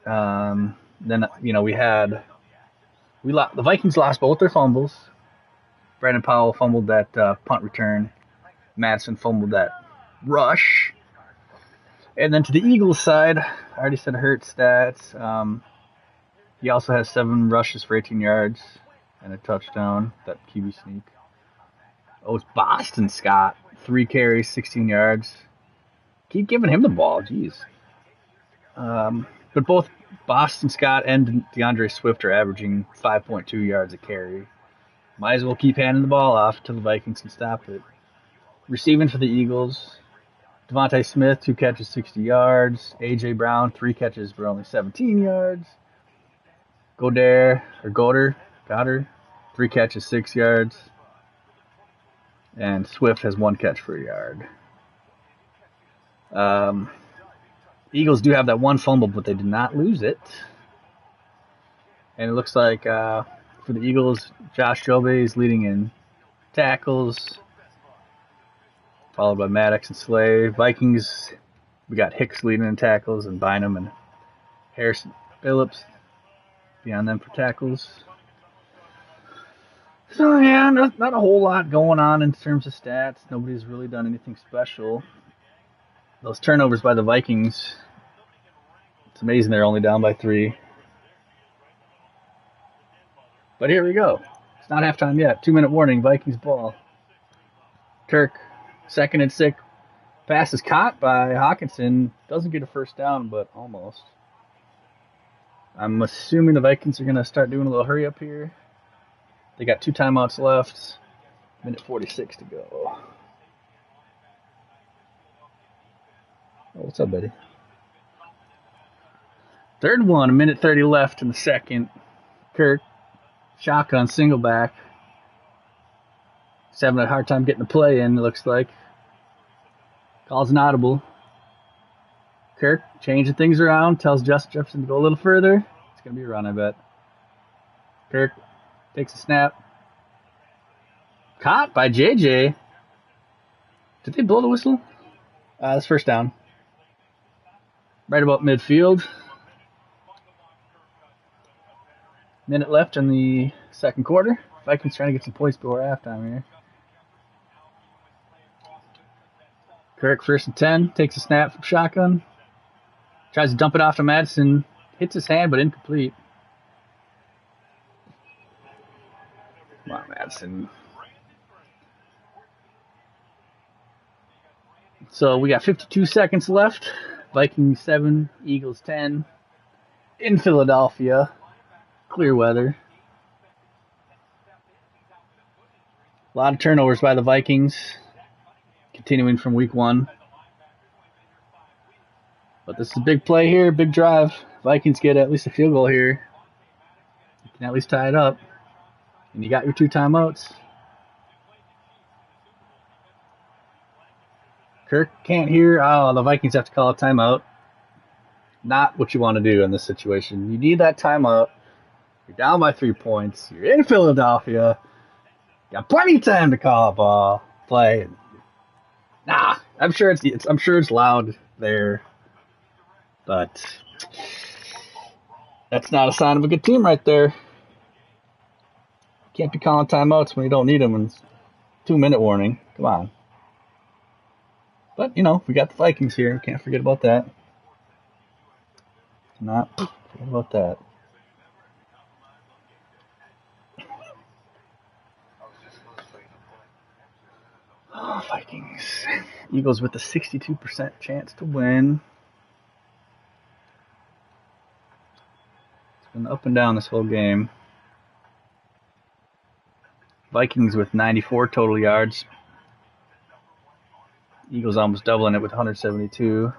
Then the Vikings lost both their fumbles. Brandon Powell fumbled that punt return. Madison fumbled that rush. And then to the Eagles side, I already said Hurts stats. He also has 7 rushes for 18 yards and a touchdown, that QB sneak. Oh, it's Boston Scott, 3 carries, 16 yards. Keep giving him the ball, jeez. But both Boston Scott and DeAndre Swift are averaging 5.2 yards a carry. Might as well keep handing the ball off until the Vikings can stop it. Receiving for the Eagles, Devontae Smith, 2 catches, 60 yards. A.J. Brown, 3 catches for only 17 yards. Goddard, 3 catches, 6 yards. And Swift has 1 catch for a yard. Eagles do have that 1 fumble, but they did not lose it. And it looks like for the Eagles, Josh Jobe is leading in tackles, followed by Maddox and Slay. Vikings, we got Hicks leading in tackles, and Bynum and Harrison Phillips beyond them for tackles. So, yeah, not a whole lot going on in terms of stats. Nobody's really done anything special. Those turnovers by the Vikings, it's amazing they're only down by 3. But here we go. It's not halftime yet. 2-minute warning, Vikings ball. Kirk, 2nd and 6. Pass is caught by Hockenson. Doesn't get a first down, but almost. I'm assuming the Vikings are going to start doing a little hurry up here. They got 2 timeouts left. Minute 46 to go. Oh, what's up, buddy? Third one, a minute 30 left in the second. Kirk, shotgun, single back. He's having a hard time getting the play in, it looks like. Calls an audible. Kirk changing things around, tells Justin Jefferson to go a little further. It's going to be a run, I bet. Kirk takes a snap. Caught by JJ. Did they blow the whistle? That's first down. Right about midfield. Minute left in the second quarter. Vikings trying to get some points before halftime here. Kirk, 1st and 10, takes a snap from shotgun. Tries to dump it off to Madison. Hits his hand, but incomplete. Come on, Madison. So we got 52 seconds left. Vikings 7, Eagles 10. In Philadelphia. Clear weather. A lot of turnovers by the Vikings. Continuing from week 1. But this is a big play here, big drive. Vikings get at least a field goal here. You can at least tie it up. And you got your 2 timeouts. Kirk can't hear. Oh, the Vikings have to call a timeout. Not what you want to do in this situation. You need that timeout. You're down by 3 points. You're in Philadelphia. You got plenty of time to call a ball play. Nah, I'm sure it's loud there, but that's not a sign of a good team right there. Can't be calling timeouts when you don't need them. And 2-minute warning. Come on. But, we got the Vikings here. Can't forget about that. Not forget about that. Oh, Vikings. Eagles with a 62% chance to win. It's been up and down this whole game. Vikings with 94 total yards. Eagles almost doubling it with 172.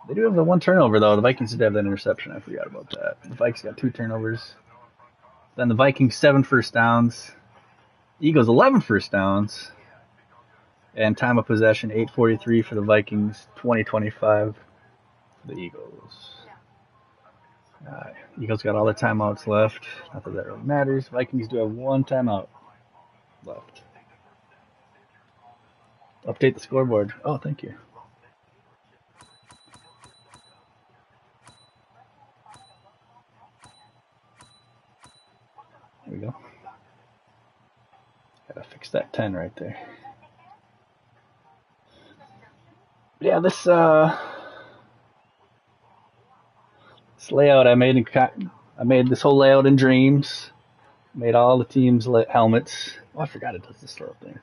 They do have the 1 turnover, though. The Vikings did have that interception. I forgot about that. The Vikings got 2 turnovers. Then the Vikings 7 first downs. Eagles 11 first downs. And time of possession 8:43 for the Vikings, 20:25 for the Eagles. Eagles got all their timeouts left. Not that really matters. Vikings do have 1 timeout left. Update the scoreboard. Oh, thank you. There we go. Gotta fix that 10 right there. Yeah, this layout I made this whole layout in Dreams. Made all the teams' helmets. Oh, I forgot it does this little thing.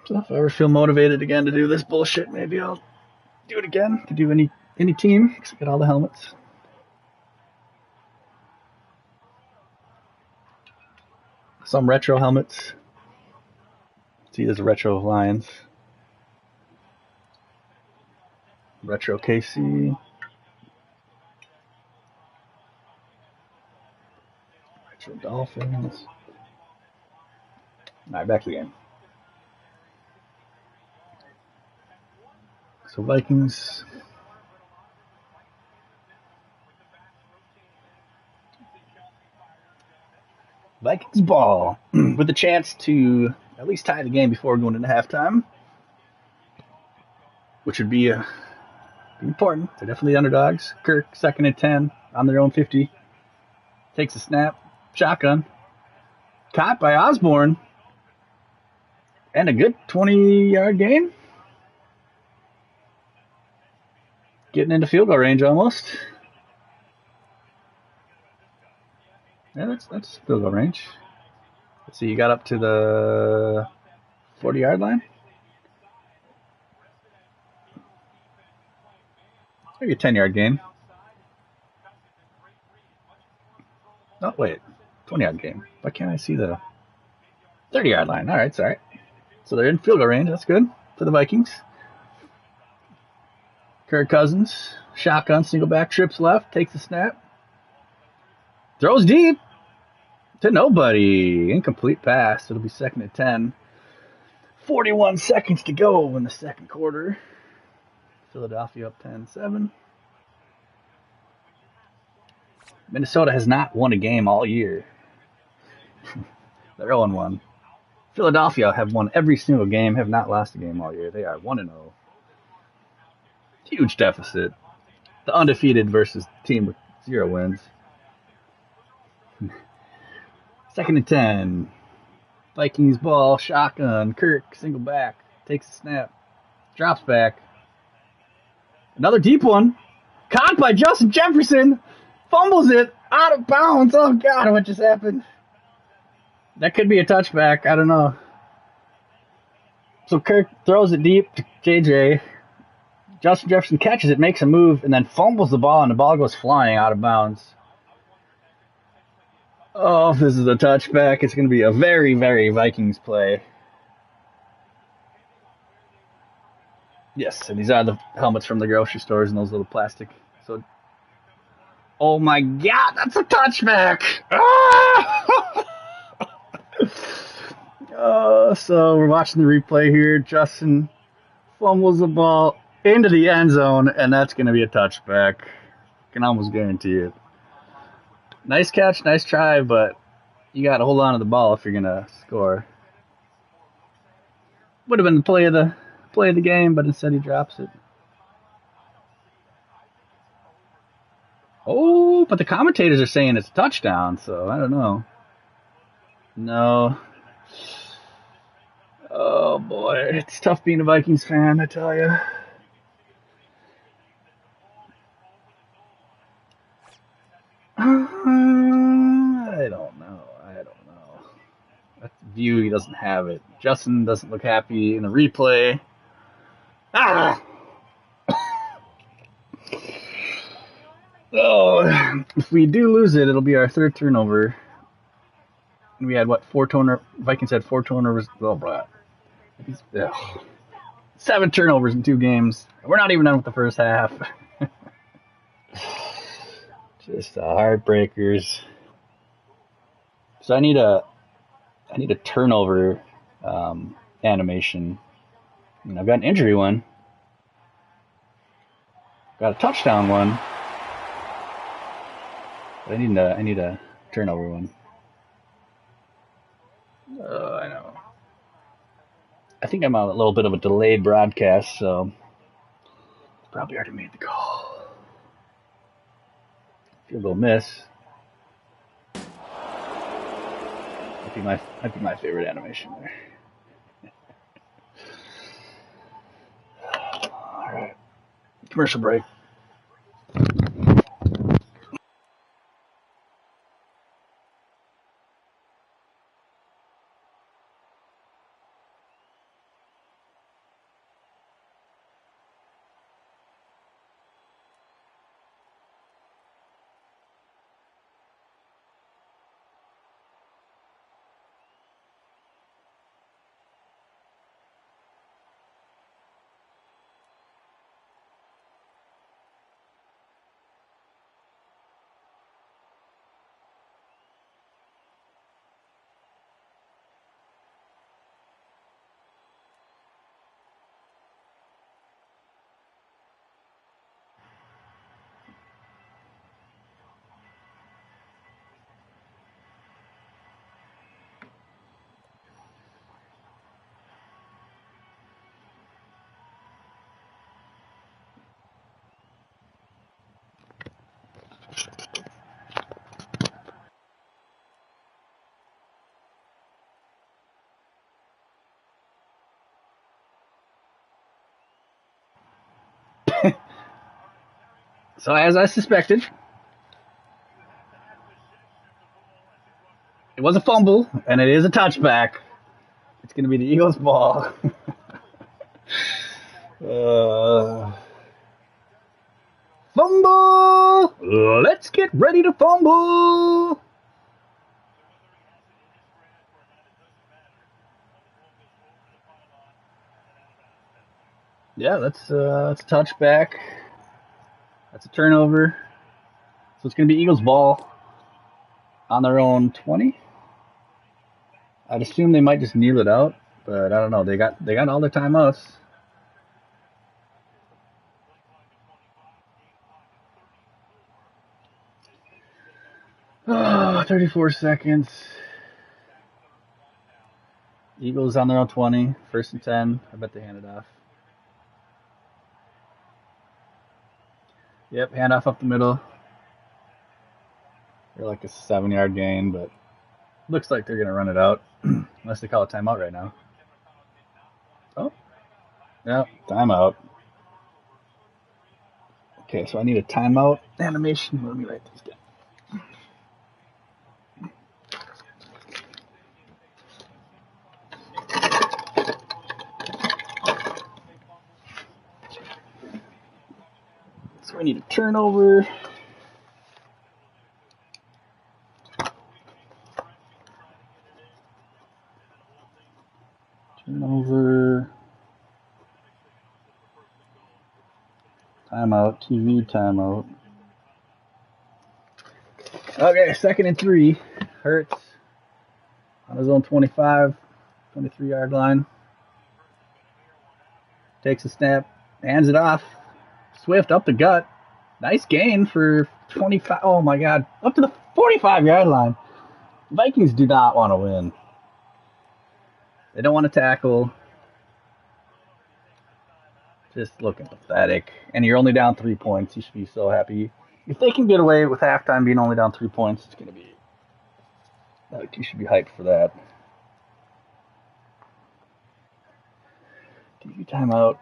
So if I ever feel motivated again to do this bullshit, maybe I'll do it again. To do any team, because I got all the helmets. Some retro helmets. See, there's a retro Lions. Retro KC. Retro Dolphins. Alright, back to the game. So Vikings. Vikings ball with a chance to at least tie the game before going into halftime, which would be important. They're definitely underdogs. Kirk, 2nd and 10 on their own 50. Takes a snap. Shotgun. Caught by Osborne. And a good 20-yard gain. Getting into field goal range almost. Yeah, that's field goal range. Let's see, you got up to the 40-yard line. Maybe a 10-yard gain. Oh, wait. 20-yard gain. Why can't I see the 30-yard line? All right, it's all right. So they're in field goal range. That's good for the Vikings. Kirk Cousins, shotgun, single back, trips left, takes the snap. Throws deep to nobody. Incomplete pass. It'll be 2nd and 10. 41 seconds to go in the second quarter. Philadelphia up 10-7. Minnesota has not won a game all year. They're 0-1. Philadelphia have won every single game, have not lost a game all year. They are 1-0. Huge deficit. The undefeated versus the team with 0 wins. 2nd and 10. Vikings ball, shotgun. Kirk, single back. Takes a snap. Drops back. Another deep one. Caught by Justin Jefferson. Fumbles it. Out of bounds. Oh, God, what just happened? That could be a touchback. I don't know. So Kirk throws it deep to JJ. Justin Jefferson catches it, makes a move, and then fumbles the ball, and the ball goes flying out of bounds. Oh, if this is a touchback, it's going to be a very, very Vikings play. Yes, and these are the helmets from the grocery stores and those little plastic. So, oh my God, that's a touchback! Ah! So we're watching the replay here. Justin fumbles the ball into the end zone, and that's going to be a touchback. Can almost guarantee it. Nice catch, nice try, but you got to hold on to the ball if you're going to score. Would have been the play of the game, but instead he drops it. Oh, but the commentators are saying it's a touchdown, so I don't know. No. Oh boy, it's tough being a Vikings fan, I tell you. I don't know. That view, he doesn't have it. Justin doesn't look happy in the replay. Ah! Oh, if we do lose it, it'll be our 3rd turnover. We had what? 4 turnovers. Vikings had 4 turnovers. Oh, bro. 7 turnovers in 2 games. We're not even done with the first half. Just heartbreakers. So I need a turnover animation. And I've got an injury one. Got a touchdown one. But I need a turnover one. I know. I think I'm on a little bit of a delayed broadcast, so probably already made the call. Field goal miss. Might be my favorite animation there. All right. Commercial break. So as I suspected, it was a fumble, and it is a touchback. It's going to be the Eagles' ball. Fumble! Let's get ready to fumble! Yeah, that's a touchback. That's a turnover. So it's going to be Eagles ball on their own 20. I'd assume they might just kneel it out, but I don't know. They got all their timeouts. Oh, 34 seconds. Eagles on their own 20. First and 10. I bet they hand it off. Yep, handoff up the middle. They're like a 7-yard gain, but looks like they're going to run it out. Unless they call a timeout right now. Oh, yeah, timeout. Okay, so I need a timeout animation. Let me write these down. So I need a turnover. Turnover. Timeout. TV timeout. Okay, 2nd and 3. Hurts on his own 25, 23-yard line. Takes a snap, hands it off. Swift up the gut. Nice gain for 25. Oh my God, up to the 45-yard line. Vikings do not want to win. They don't want to tackle. Just looking pathetic. And you're only down 3 points. You should be so happy. If they can get away with halftime being only down 3 points, it's going to be like you should be hyped for that. TV timeout.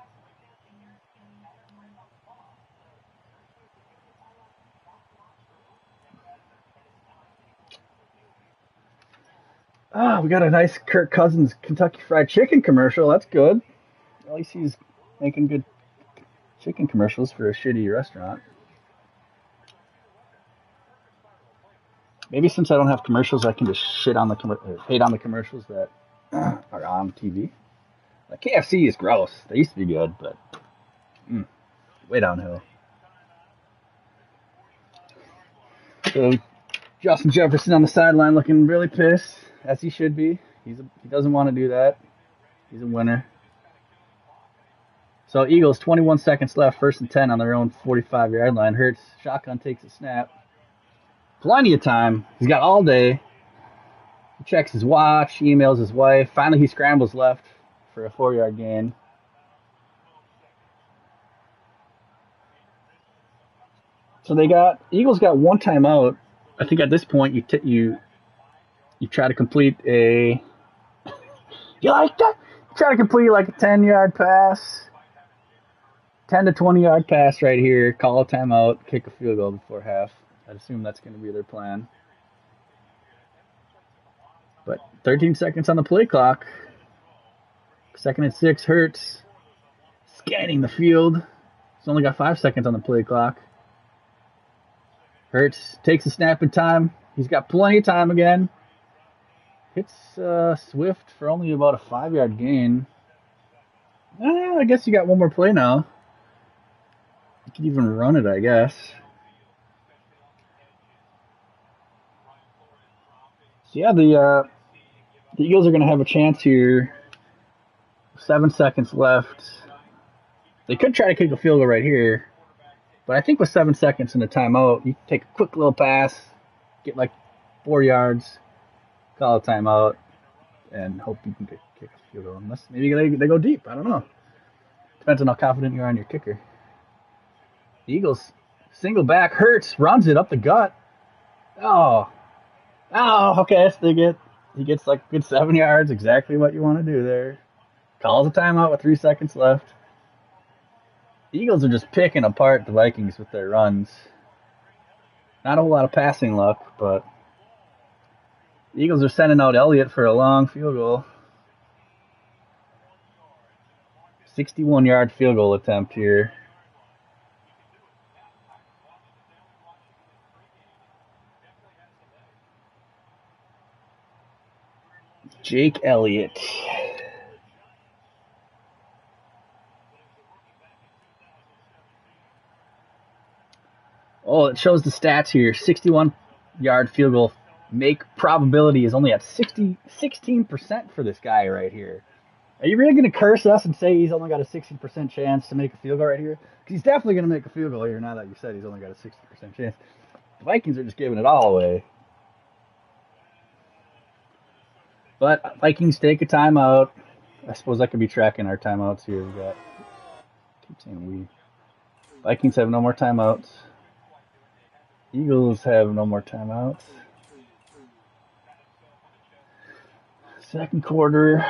We got a nice Kirk Cousins Kentucky Fried Chicken commercial. That's good. At least he's making good chicken commercials for a shitty restaurant. Maybe since I don't have commercials, I can just hate on the commercials that are on TV. Like KFC is gross. They used to be good, but way downhill. So Justin Jefferson on the sideline looking really pissed, as he should be. He doesn't want to do that. He's a winner. So Eagles, 21 seconds left, 1st and 10 on their own 45-yard line. Hurts, shotgun takes a snap. Plenty of time. He's got all day. He checks his watch, he emails his wife. Finally, he scrambles left for a 4-yard gain. So Eagles got one timeout. I think at this point you try to complete a you like that? You try to complete like a 10-yard pass. 10 to 20-yard pass right here, call a timeout, kick a field goal before half. I'd assume that's going to be their plan. But 13 seconds on the play clock. 2nd and 6, Hurts scanning the field. He's only got 5 seconds on the play clock. Hurts takes a snap in time. He's got plenty of time again. Hits Swift for only about a 5-yard gain. I guess you got one more play now. You can even run it, I guess. So yeah, the Eagles are going to have a chance here. 7 seconds left. They could try to kick a field goal right here. But I think with 7 seconds in the timeout, you take a quick little pass, get like 4 yards, call a timeout, and hope you can kick a field goal. Unless maybe they go deep. I don't know. Depends on how confident you are on your kicker. The Eagles single back. Hurts runs it up the gut. Oh, okay. So he gets like a good 7 yards. Exactly what you want to do there. Calls a timeout with 3 seconds left. The Eagles are just picking apart the Vikings with their runs. Not a whole lot of passing luck, but the Eagles are sending out Elliott for a long field goal. 61-yard field goal attempt here. Jake Elliott. Well, it shows the stats here. 61-yard field goal make probability is only at 16% for this guy right here. Are you really going to curse us and say he's only got a 60% chance to make a field goal right here? Because he's definitely going to make a field goal here now that you said he's only got a 60% chance. The Vikings are just giving it all away. But Vikings take a timeout. I suppose I could be tracking our timeouts here. We got. Keep saying we. Vikings have no more timeouts. Eagles have no more timeouts. Second quarter.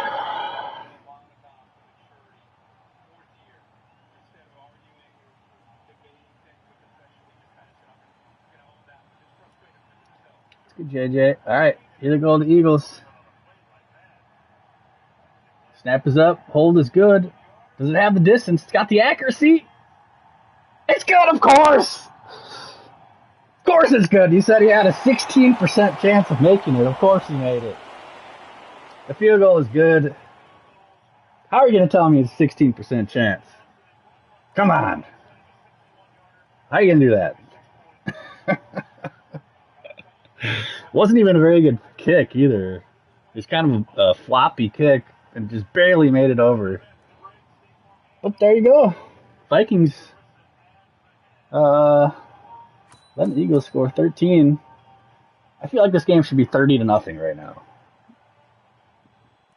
Good, JJ. All right, here they go, the Eagles. Snap is up. Hold is good. Does it have the distance? It's got the accuracy. It's good, of course. Of course it's good. You said he had a 16% chance of making it. Of course he made it. The field goal is good. How are you going to tell me it's a 16% chance? Come on. How are you going to do that? Wasn't even a very good kick either. It's kind of a floppy kick and just barely made it over. But there you go. Vikings letting the Eagles score 13. I feel like this game should be 30-0 right now.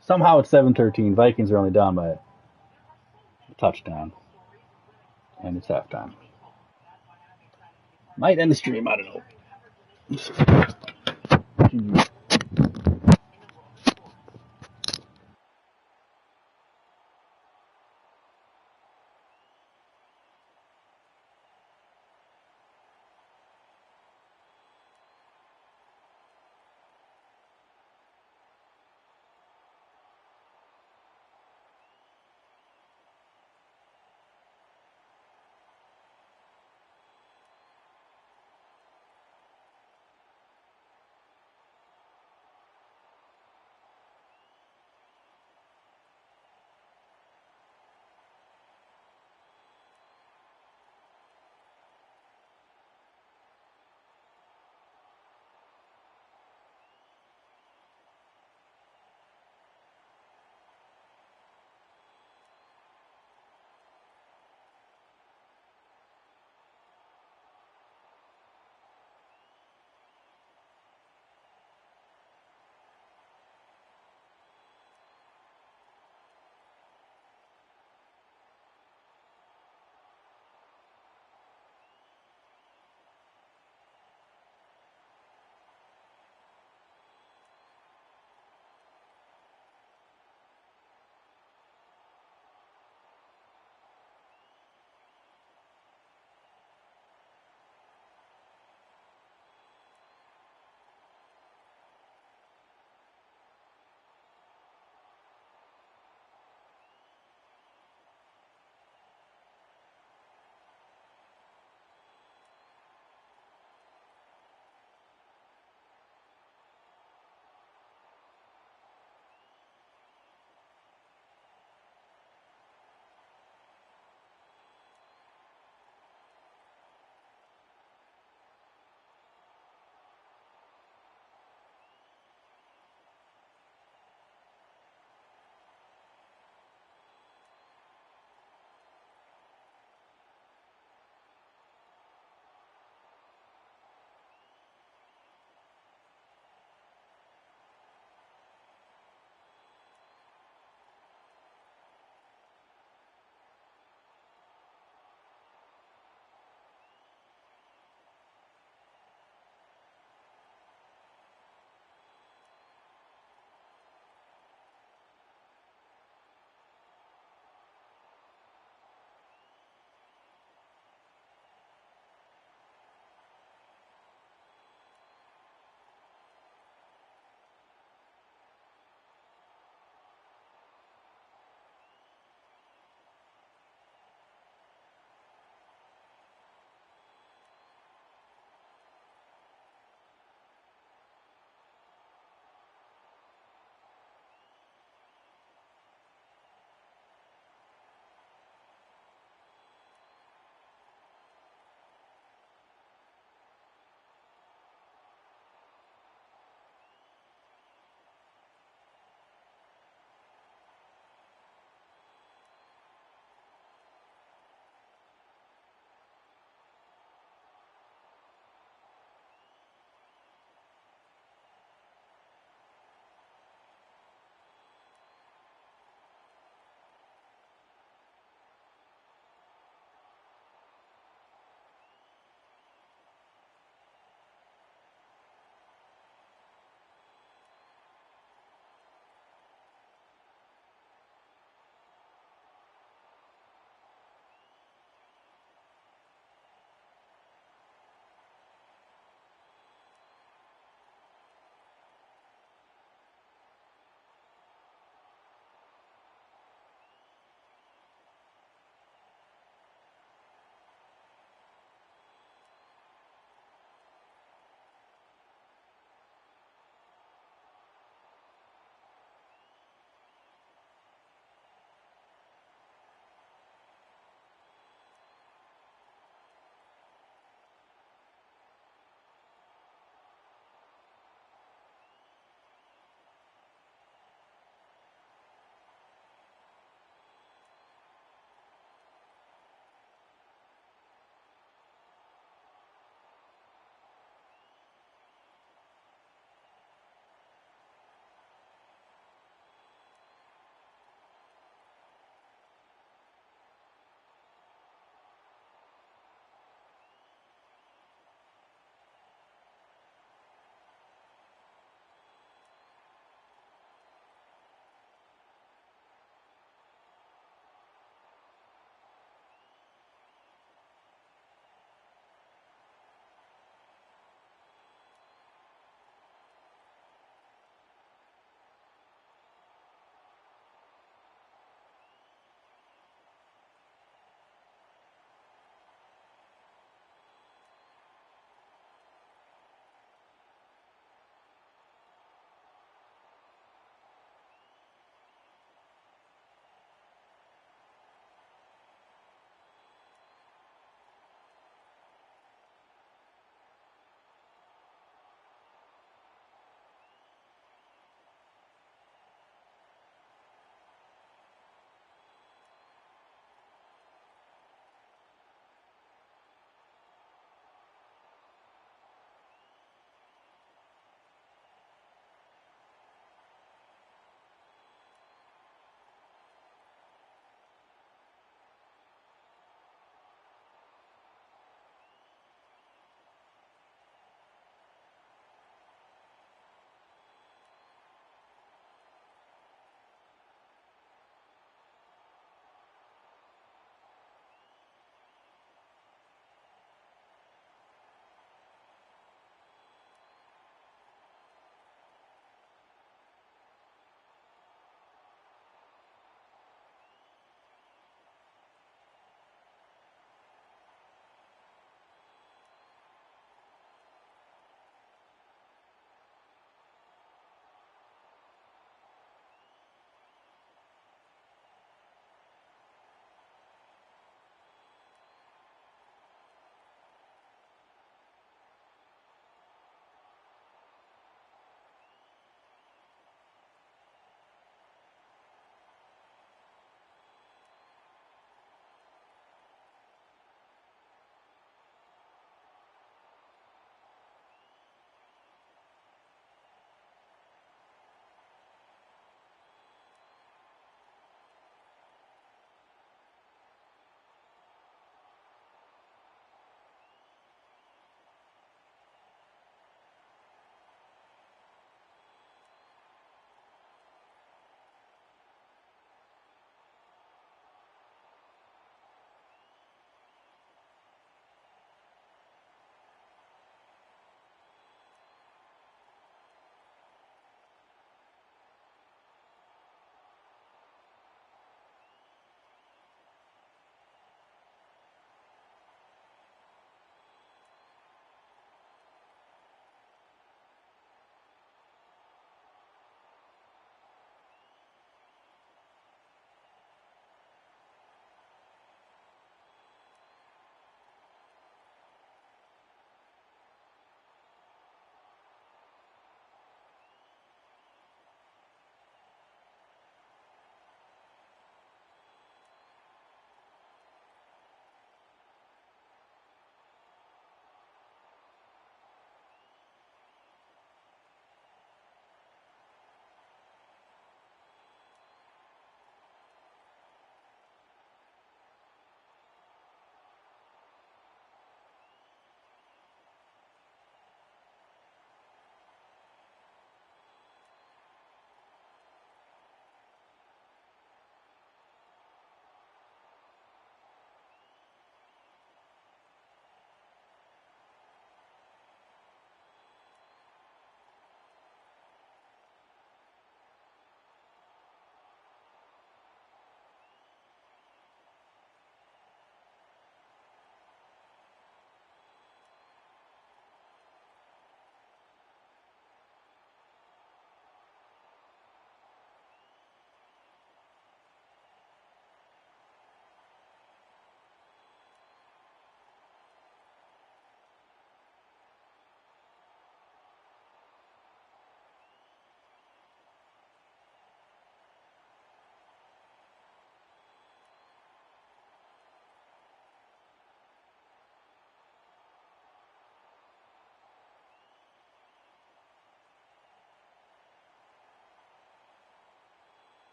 Somehow it's 7-13. Vikings are only down by a touchdown. And it's halftime. Might end the stream, I don't know.